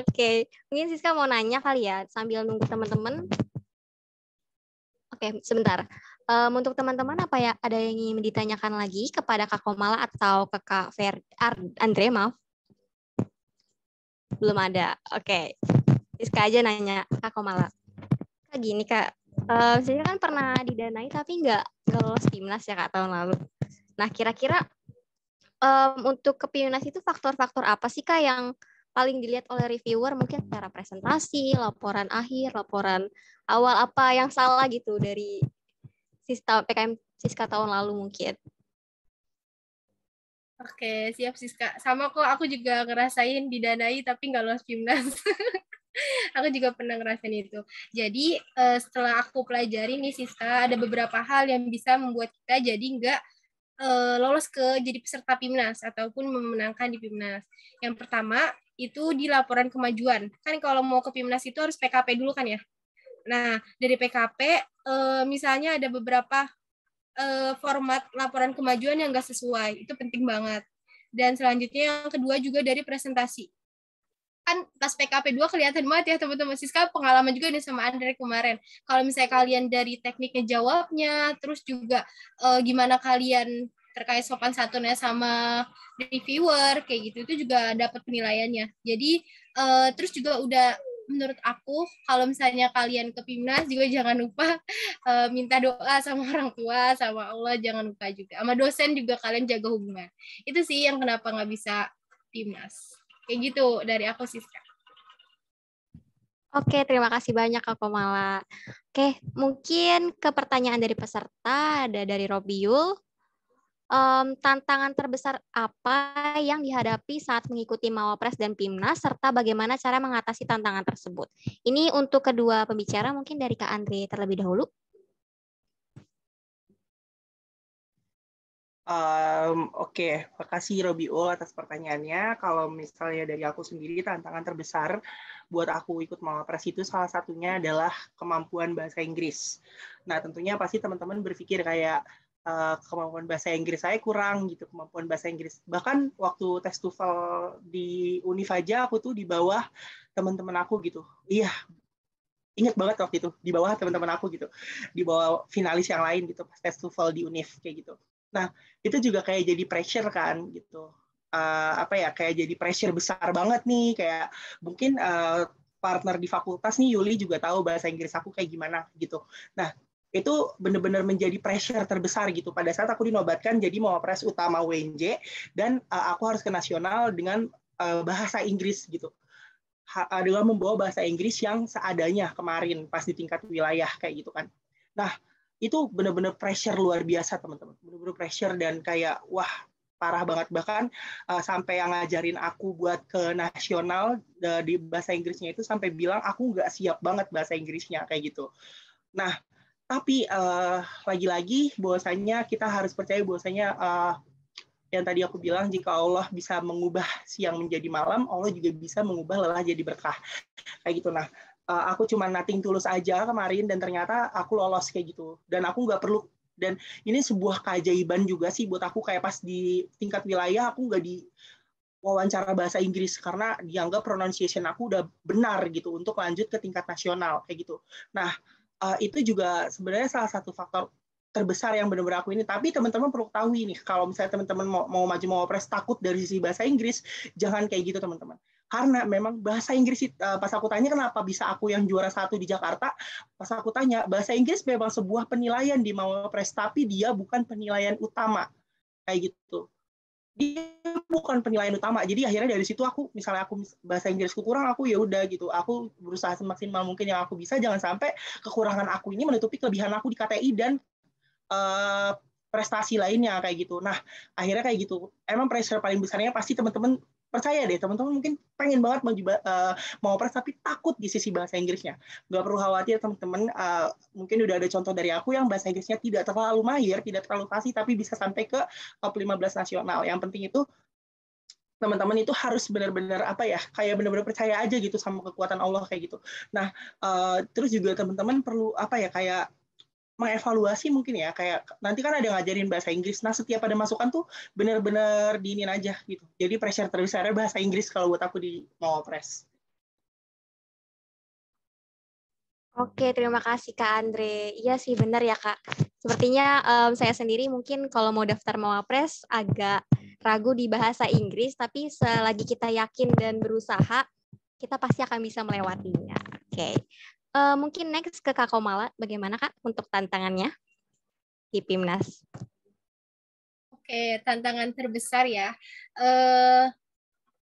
Oke, mungkin Siska mau nanya kali ya sambil nunggu teman-teman. Oke, sebentar. Untuk teman-teman apa ya ada yang ingin ditanyakan lagi kepada Kak Komala atau ke Kak Andre, maaf. Belum ada. Oke. Siska aja nanya Kak Komala. Kak gini Kak, saya kan pernah didanai tapi nggak lolos PIMNAS ya Kak tahun lalu. Nah, kira-kira untuk ke PIMNAS itu faktor-faktor apa sih Kak yang paling dilihat oleh reviewer, mungkin secara presentasi, laporan akhir, laporan awal, apa yang salah gitu dari PKM Siska tahun lalu mungkin? Oke, siap Siska. Sama kok, aku juga ngerasain didanai tapi nggak lolos PIMNAS. Aku juga pernah ngerasain itu. Jadi setelah aku pelajari nih Siska, ada beberapa hal yang bisa membuat kita jadi nggak lolos ke jadi peserta PIMNAS ataupun memenangkan di PIMNAS. Yang pertama itu di laporan kemajuan. Kan kalau mau ke PIMNAS itu harus PKP dulu kan ya. Nah, dari PKP misalnya ada beberapa format laporan kemajuan yang nggak sesuai. Itu penting banget. Dan selanjutnya yang kedua juga dari presentasi. Kan pas PKP 2 kelihatan banget ya teman-teman. Siska pengalaman juga nih sama Andre kemarin. Kalau misalnya kalian dari tekniknya jawabnya, terus juga gimana kalian terkait sopan santunnya sama reviewer, kayak gitu, itu juga dapat penilaiannya. Jadi, terus juga udah menurut aku, kalau misalnya kalian ke PIMNAS juga jangan lupa minta doa sama orang tua, sama Allah, jangan lupa juga. Sama dosen juga kalian jaga hubungan. Itu sih yang kenapa nggak bisa PIMNAS. Kayak gitu dari aku Siska. Oke, terima kasih banyak Kak Komala. Oke, mungkin ke pertanyaan dari peserta, ada dari Robiul. Tantangan terbesar apa yang dihadapi saat mengikuti Mawapres dan PIMNAS, serta bagaimana cara mengatasi tantangan tersebut? Ini untuk kedua pembicara, mungkin dari Kak Andre terlebih dahulu. Oke, makasih Robiul atas pertanyaannya. Kalau misalnya dari aku sendiri, tantangan terbesar buat aku ikut Mawapres itu salah satunya adalah kemampuan bahasa Inggris. Nah, tentunya pasti teman-teman berpikir kayak kemampuan bahasa Inggris saya kurang gitu, kemampuan bahasa Inggris. Bahkan waktu tes TOEFL di Univ aja aku tuh di bawah teman-teman aku gitu. Iya, ingat banget waktu itu di bawah teman-teman aku gitu, di bawah finalis yang lain gitu pas tes TOEFL di Univ kayak gitu. Nah, itu juga kayak jadi pressure kan gitu. Kayak jadi pressure besar banget nih, kayak mungkin partner di fakultas nih Yuli juga tahu bahasa Inggris aku kayak gimana gitu. Nah, itu benar-benar menjadi pressure terbesar gitu pada saat aku dinobatkan jadi Mawapres utama UNJ dan aku harus ke nasional dengan bahasa Inggris gitu. Dengan membawa bahasa Inggris yang seadanya kemarin pas di tingkat wilayah kayak gitu kan. Nah, itu benar-benar pressure luar biasa teman-teman, benar-benar pressure dan kayak wah parah banget, bahkan sampai yang ngajarin aku buat ke nasional di bahasa Inggrisnya itu sampai bilang aku nggak siap banget bahasa Inggrisnya kayak gitu. Nah, tapi lagi-lagi bahwasanya kita harus percaya bahwasanya yang tadi aku bilang, jika Allah bisa mengubah siang menjadi malam, Allah juga bisa mengubah lelah jadi berkah kayak gitu. Nah, aku cuma nothing tulus aja kemarin dan ternyata aku lolos kayak gitu dan aku nggak perlu, dan ini sebuah keajaiban juga sih buat aku, kayak pas di tingkat wilayah aku nggak di wawancara bahasa Inggris karena dianggap pronunciation aku udah benar gitu untuk lanjut ke tingkat nasional kayak gitu. Nah, itu juga sebenarnya salah satu faktor terbesar yang benar-benar aku ini. Tapi teman-teman perlu tahu ini, kalau misalnya teman-teman mau maju Mawapres takut dari sisi bahasa Inggris, jangan kayak gitu teman-teman. Karena memang bahasa Inggris, pas aku tanya kenapa bisa aku yang juara 1 di Jakarta, pas aku tanya, bahasa Inggris memang sebuah penilaian di Mawapres, tapi dia bukan penilaian utama. Kayak gitu. Dia bukan penilaian utama. Jadi akhirnya dari situ aku, misalnya aku bahasa Inggrisku kurang, aku ya udah gitu. Aku berusaha semaksimal mungkin yang aku bisa, jangan sampai kekurangan aku ini menutupi kelebihan aku di KTI dan prestasi lainnya kayak gitu. Nah, akhirnya kayak gitu. Emang pressure paling besarnya pasti teman-teman percaya deh, teman-teman mungkin pengen banget mau Mawapres tapi takut di sisi bahasa Inggrisnya. Nggak perlu khawatir teman-teman, mungkin udah ada contoh dari aku yang bahasa Inggrisnya tidak terlalu mahir, tidak terlalu fasih, tapi bisa sampai ke top 15 nasional. Yang penting itu teman-teman itu harus benar-benar kayak benar-benar percaya aja gitu sama kekuatan Allah kayak gitu. Nah, terus juga teman-teman perlu kayak mengevaluasi mungkin ya, kayak nanti kan ada ngajarin bahasa Inggris. Nah, setiap ada masukan tuh benar-benar diinin aja gitu. Jadi pressure terbesarnya bahasa Inggris kalau buat aku di Mawapres. Oke, terima kasih Kak Andre. Iya sih benar ya Kak. Sepertinya saya sendiri mungkin kalau mau daftar Mawapres agak ragu di bahasa Inggris, tapi selagi kita yakin dan berusaha, kita pasti akan bisa melewatinya. Oke. Mungkin next ke Kak Komala, bagaimana Kak untuk tantangannya di PIMNAS? Oke, tantangan terbesar ya.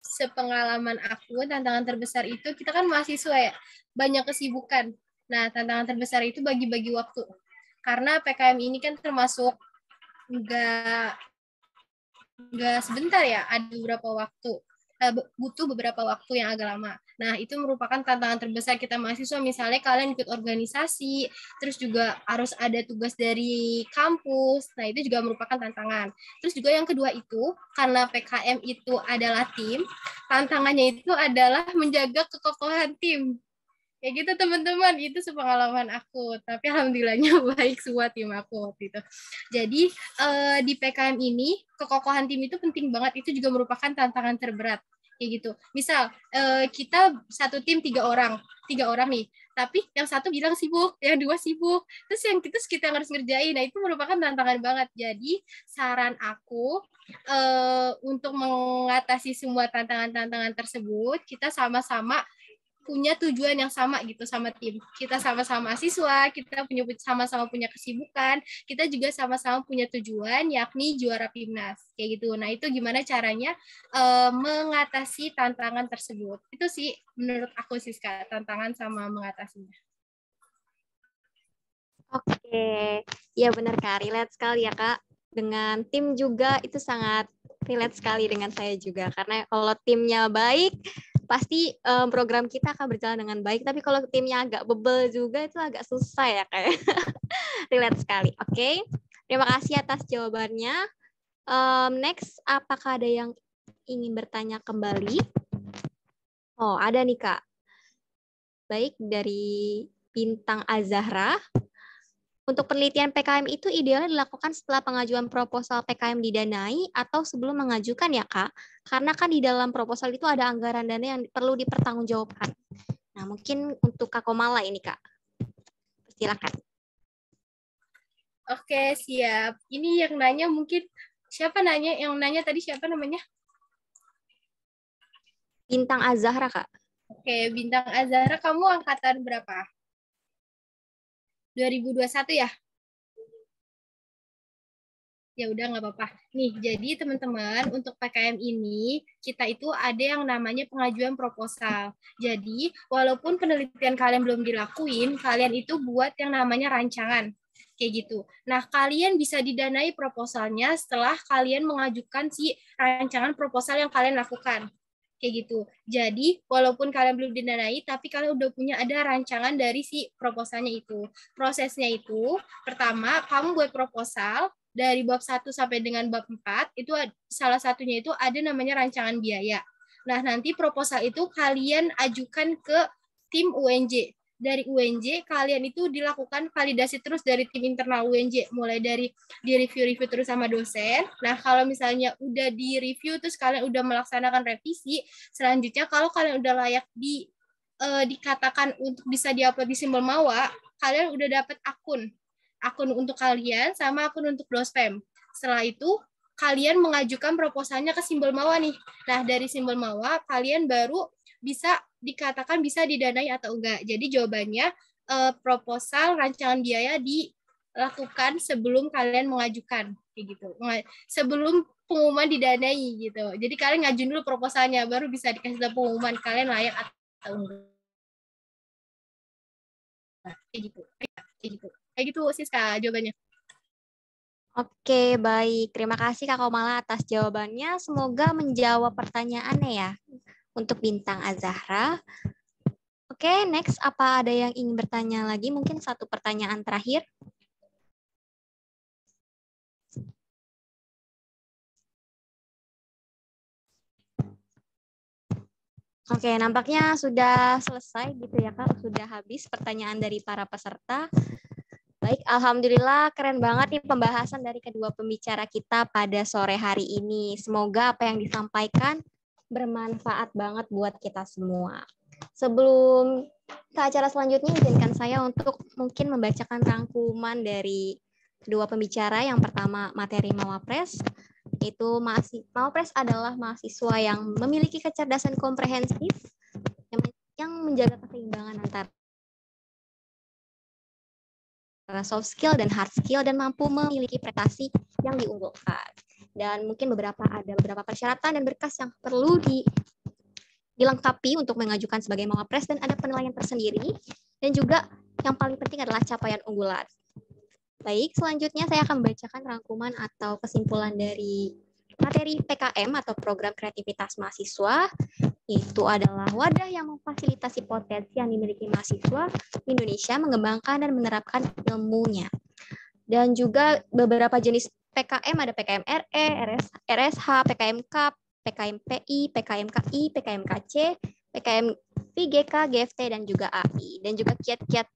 Sepengalaman aku, tantangan terbesar itu kita kan mahasiswa ya, banyak kesibukan. Nah, tantangan terbesar itu bagi-bagi waktu. Karena PKM ini kan termasuk nggak sebentar ya, ada beberapa waktu. Butuh beberapa waktu yang agak lama. Nah, itu merupakan tantangan terbesar kita mahasiswa. Misalnya kalian ikut organisasi, terus juga harus ada tugas dari kampus. Nah, itu juga merupakan tantangan. Terus juga yang kedua itu, karena PKM itu adalah tim, tantangannya itu adalah menjaga kekokohan tim. Ya gitu teman-teman, itu sepengalaman aku. Tapi alhamdulillahnya baik semua tim aku waktu itu. Jadi di PKM ini kekokohan tim itu penting banget. Itu juga merupakan tantangan terberat. Kayak gitu. Misal kita satu tim 3 orang nih. Tapi yang satu bilang sibuk, yang 2 sibuk. Terus yang kita harus ngerjain. Nah itu merupakan tantangan banget. Jadi saran aku untuk mengatasi semua tantangan-tantangan tersebut, kita sama-sama punya tujuan yang sama gitu sama tim. Kita sama-sama mahasiswa, kita sama-sama punya kesibukan, kita juga sama-sama punya tujuan yakni juara PIMNAS. Kayak gitu. Nah, itu gimana caranya mengatasi tantangan tersebut. Itu sih menurut aku sih Kak, tantangan sama mengatasinya. Oke. Ya benar Kak, relate sekali ya Kak. Dengan tim juga itu sangat relate sekali dengan saya juga. Karena kalau timnya baik, pasti program kita akan berjalan dengan baik. Tapi kalau timnya agak bebel juga, itu agak susah ya kayak. Relate sekali. Oke. Terima kasih atas jawabannya. Next, apakah ada yang ingin bertanya kembali? Oh, ada nih Kak. Baik, dari Bintang Azahra. Untuk penelitian PKM itu idealnya dilakukan setelah pengajuan proposal PKM didanai atau sebelum mengajukan ya Kak? Karena kan di dalam proposal itu ada anggaran dana yang perlu dipertanggungjawabkan. Nah mungkin untuk Kak Komala ini Kak. Silakan. Oke, siap. Ini yang nanya mungkin, siapa nanya? Yang nanya tadi siapa namanya? Bintang Azahra Kak. Oke, Bintang Azahra, kamu angkatan berapa? 2021 ya? Ya udah nggak apa-apa. Nih, jadi teman-teman untuk PKM ini kita itu ada yang namanya pengajuan proposal. Jadi walaupun penelitian kalian belum dilakuin, kalian itu buat yang namanya rancangan. Kayak gitu. Nah, kalian bisa didanai proposalnya setelah kalian mengajukan si rancangan proposal yang kalian lakukan. Kayak gitu. Jadi, walaupun kalian belum didanai, tapi kalian udah punya ada rancangan dari si proposalnya itu. Prosesnya itu, pertama, kamu buat proposal, dari bab 1 sampai dengan bab 4, itu salah satunya itu ada namanya rancangan biaya. Nah, nanti proposal itu kalian ajukan ke tim UNJ. Dari UNJ, kalian itu dilakukan validasi terus dari tim internal UNJ, mulai dari di-review terus sama dosen. Nah, kalau misalnya udah di-review, terus kalian udah melaksanakan revisi, selanjutnya kalau kalian udah layak dikatakan untuk bisa di-upload di Simbol Mawa, kalian udah dapat akun. akun untuk kalian sama akun untuk Dospem. Setelah itu kalian mengajukan proposalnya ke Simbol Mawa nih. Nah, dari Simbol Mawa kalian baru bisa dikatakan bisa didanai atau enggak. Jadi jawabannya proposal rancangan biaya dilakukan sebelum kalian mengajukan kayak gitu. Sebelum pengumuman didanai gitu. Jadi kalian ngajuin dulu proposalnya baru bisa dikasih tahu pengumuman kalian layak atau enggak. Kayak gitu. Kayak gitu Siska jawabannya. Oke, baik. Terima kasih Kak Komala atas jawabannya. Semoga menjawab pertanyaannya ya untuk Bintang Azahra. Oke, next. Apa ada yang ingin bertanya lagi? Mungkin satu pertanyaan terakhir. Oke, nampaknya sudah selesai gitu ya Kak. Sudah habis pertanyaan dari para peserta. Baik, alhamdulillah keren banget nih pembahasan dari kedua pembicara kita pada sore hari ini. Semoga apa yang disampaikan bermanfaat banget buat kita semua. Sebelum ke acara selanjutnya, izinkan saya untuk mungkin membacakan rangkuman dari kedua pembicara. Yang pertama, materi Mawapres. Itu Mawapres adalah mahasiswa yang memiliki kecerdasan komprehensif yang menjaga keseimbangan antara soft skill dan hard skill dan mampu memiliki prestasi yang diunggulkan. Dan mungkin ada beberapa persyaratan dan berkas yang perlu dilengkapi untuk mengajukan sebagai Mawapres dan ada penilaian tersendiri. Dan juga yang paling penting adalah capaian unggulan. Baik, selanjutnya saya akan membacakan rangkuman atau kesimpulan dari materi PKM atau Program Kreativitas Mahasiswa. Itu adalah wadah yang memfasilitasi potensi yang dimiliki mahasiswa Indonesia mengembangkan dan menerapkan ilmunya. Dan juga beberapa jenis PKM ada PKM RE, RSH, PKM KAP, PKM PI, PKM KI, PKM KC, PKM VGK, GFT, dan juga AI. Dan juga kiat-kiat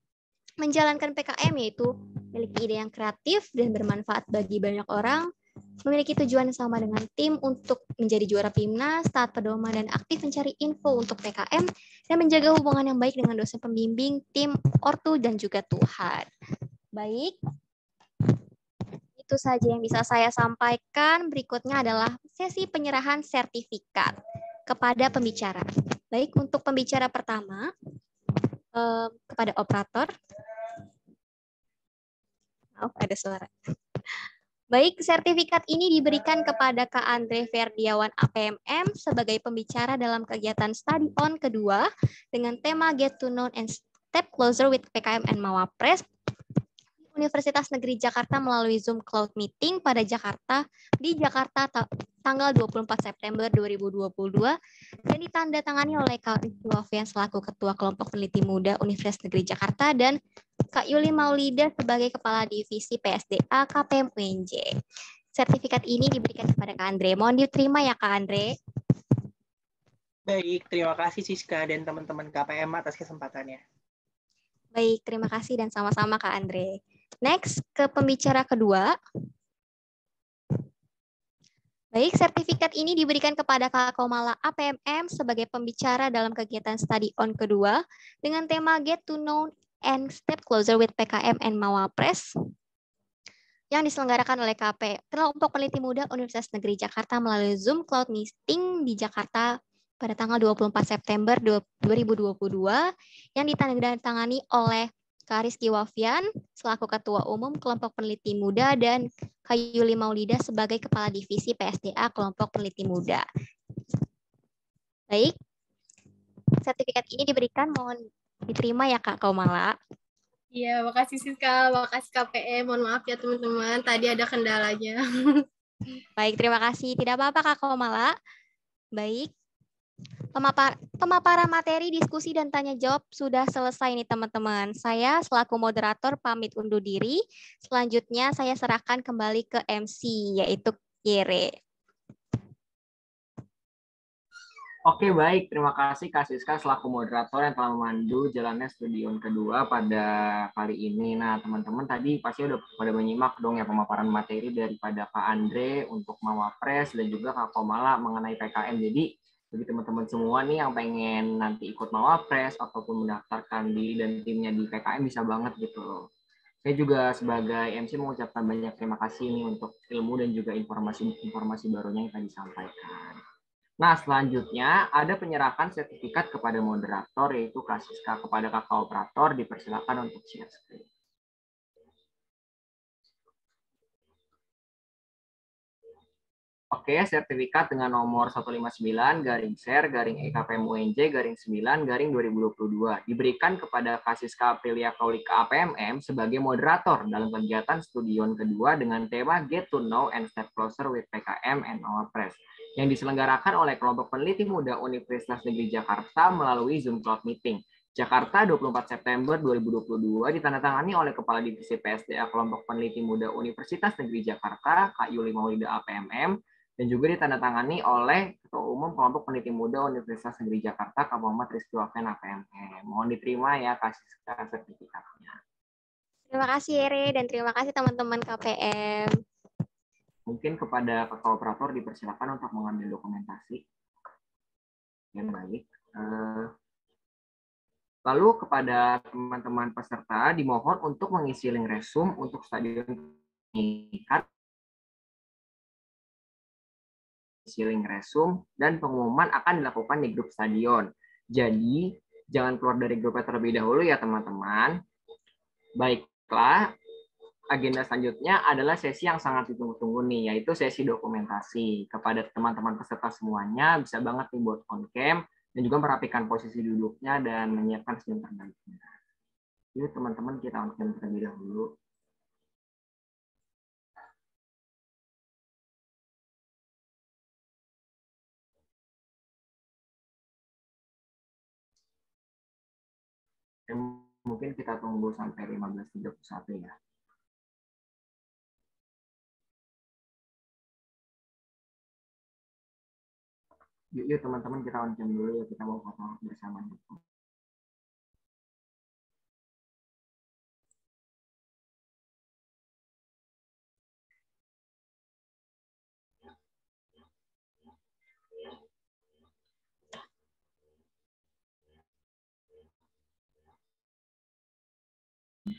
menjalankan PKM yaitu memiliki ide yang kreatif dan bermanfaat bagi banyak orang, memiliki tujuan yang sama dengan tim untuk menjadi juara PIMNAS, taat pedoman dan aktif mencari info untuk PKM, dan menjaga hubungan yang baik dengan dosen pembimbing, tim, ortu, dan juga Tuhan. Baik, itu saja yang bisa saya sampaikan. Berikutnya adalah sesi penyerahan sertifikat kepada pembicara. Baik, untuk pembicara pertama, kepada operator. Maaf, ada suara. Baik, sertifikat ini diberikan kepada Kak Andre Ferdiawan APMM sebagai pembicara dalam kegiatan Study On kedua dengan tema Get to Know and Step Closer with PKM and Mawapres Universitas Negeri Jakarta melalui Zoom Cloud Meeting di Jakarta tanggal 24 September 2022 dan ditandatangani oleh Kak Rizky Wafian selaku Ketua Kelompok Peneliti Muda Universitas Negeri Jakarta dan Kak Yuli Maulida sebagai Kepala Divisi PSDA KPM UNJ. Sertifikat ini diberikan kepada Kak Andre. Mohon diterima ya Kak Andre. Baik, terima kasih Siska dan teman-teman KPM atas kesempatannya. Baik, terima kasih dan sama-sama Kak Andre. Next, ke pembicara kedua. Baik, sertifikat ini diberikan kepada Kak Komala APMM sebagai pembicara dalam kegiatan Study On kedua dengan tema Get to Know and Step Closer with PKM and Mawapres yang diselenggarakan oleh Kelompok Peneliti Muda Universitas Negeri Jakarta melalui Zoom Cloud Meeting di Jakarta pada tanggal 24 September 2022 yang ditandatangani oleh Kak Rizky Wafian selaku Ketua Umum Kelompok Peneliti Muda dan Kak Yuli Maulida sebagai Kepala Divisi PSDA Kelompok Peneliti Muda. Baik, sertifikat ini diberikan, mohon diterima ya Kak Komala. Iya, makasih Siska, makasih KPM. Mohon maaf ya teman-teman, tadi ada kendalanya. Baik, terima kasih. Tidak apa-apa Kak Komala. Baik. Pemaparan materi, diskusi, dan tanya jawab sudah selesai nih teman-teman. Saya selaku moderator pamit undur diri. Selanjutnya saya serahkan kembali ke MC, yaitu Yere. Oke, baik. Terima kasih Kak Siska selaku moderator yang telah memandu jalannya Study On kedua pada kali ini. Nah, teman-teman tadi pasti udah pada menyimak dong ya pemaparan materi daripada Kak Andre untuk Mawapres dan juga Kak Komala mengenai PKM. Jadi, bagi teman-teman semua nih yang pengen nanti ikut Mawapres ataupun mendaftarkan diri dan timnya di PKM bisa banget gitu loh. Saya juga sebagai MC mengucapkan banyak terima kasih nih untuk ilmu dan juga informasi barunya yang tadi disampaikan. Nah, selanjutnya ada penyerahan sertifikat kepada moderator, yaitu Kasiska. Kepada kakak operator, dipersilakan untuk share screen. Oke, sertifikat dengan nomor 159-EKPM-UNJ-9-2022 diberikan kepada Kasiska Aprilia Kaulika APMM sebagai moderator dalam kegiatan studion kedua dengan tema Get to Know and Step Closer with PKM and Our Press yang diselenggarakan oleh kelompok peneliti muda Universitas Negeri Jakarta melalui Zoom Cloud Meeting. Jakarta 24 September 2022 ditandatangani oleh Kepala Divisi PSDA Kelompok Peneliti Muda Universitas Negeri Jakarta, Kak Yuli Maulida APMM, dan juga ditandatangani oleh Ketua Umum Kelompok Peneliti Muda Universitas Negeri Jakarta, Kak Muhammad Rizky Wafen APMM. Mohon diterima ya kasih sertifikatnya. Terima kasih Ere dan terima kasih teman-teman KPM. Mungkin kepada kakak operator dipersilakan untuk mengambil dokumentasi. Yang baik. Lalu kepada teman-teman peserta dimohon untuk mengisi link resume untuk stadion mengikat, isi link resume, dan pengumuman akan dilakukan di grup stadion. Jadi jangan keluar dari grupnya terlebih dahulu ya teman-teman. Baiklah, agenda selanjutnya adalah sesi yang sangat ditunggu-tunggu nih, yaitu sesi dokumentasi. Kepada teman-teman peserta semuanya, bisa banget nih buat on cam, dan juga merapikan posisi duduknya dan menyiapkan senyum terbaiknya. Yuk teman-teman, kita on cam terlebih dahulu. Mungkin kita tunggu sampai 15.31 ya. Yuk teman-teman, kita on cam dulu ya, kita mau foto bersama.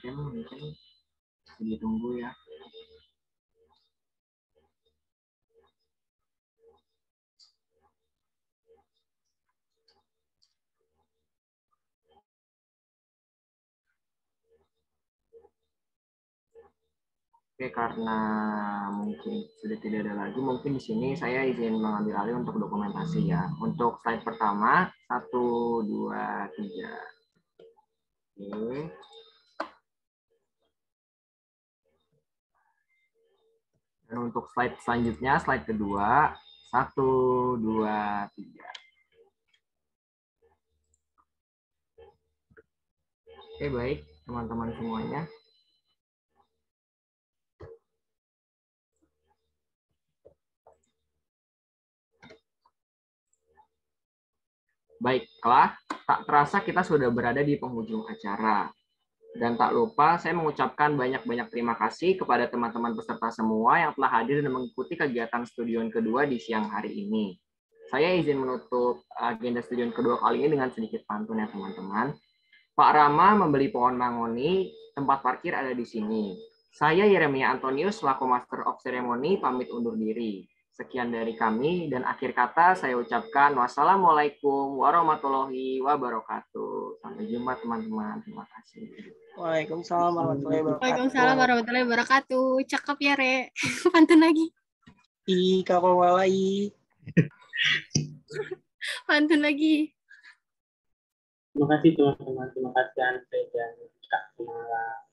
Mungkin ditunggu ya. Oke, karena mungkin sudah tidak ada lagi, mungkin di sini saya izin mengambil alih untuk dokumentasi ya. Untuk slide pertama, 1, 2, 3. Oke. Dan untuk slide selanjutnya, slide kedua, 1, 2, 3. Oke, baik teman-teman semuanya. Baiklah, tak terasa kita sudah berada di penghujung acara. Dan tak lupa saya mengucapkan banyak-banyak terima kasih kepada teman-teman peserta semua yang telah hadir dan mengikuti kegiatan studion kedua di siang hari ini. Saya izin menutup agenda studion kedua kali ini dengan sedikit pantun ya teman-teman. Pak Rama membeli pohon mangoni, tempat parkir ada di sini. Saya Yeremia Antonius, selaku Master of Ceremony, pamit undur diri. Sekian dari kami, dan akhir kata saya ucapkan wassalamualaikum warahmatullahi wabarakatuh. Sampai jumpa teman-teman. Terima kasih. Waalaikumsalam warahmatullahi wabarakatuh. Waalaikumsalam warahmatullahi wabarakatuh. Cakep ya, Re. Pantun lagi. Kakak walai. Pantun lagi. Terima kasih teman-teman. Terima kasih Andre dan Kak Kumala.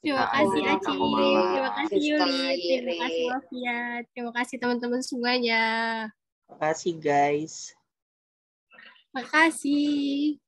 Terima kasih Aci, terima kasih Yuli, terima kasih Wafia, terima kasih teman-teman semuanya. Terima kasih guys. Terima kasih.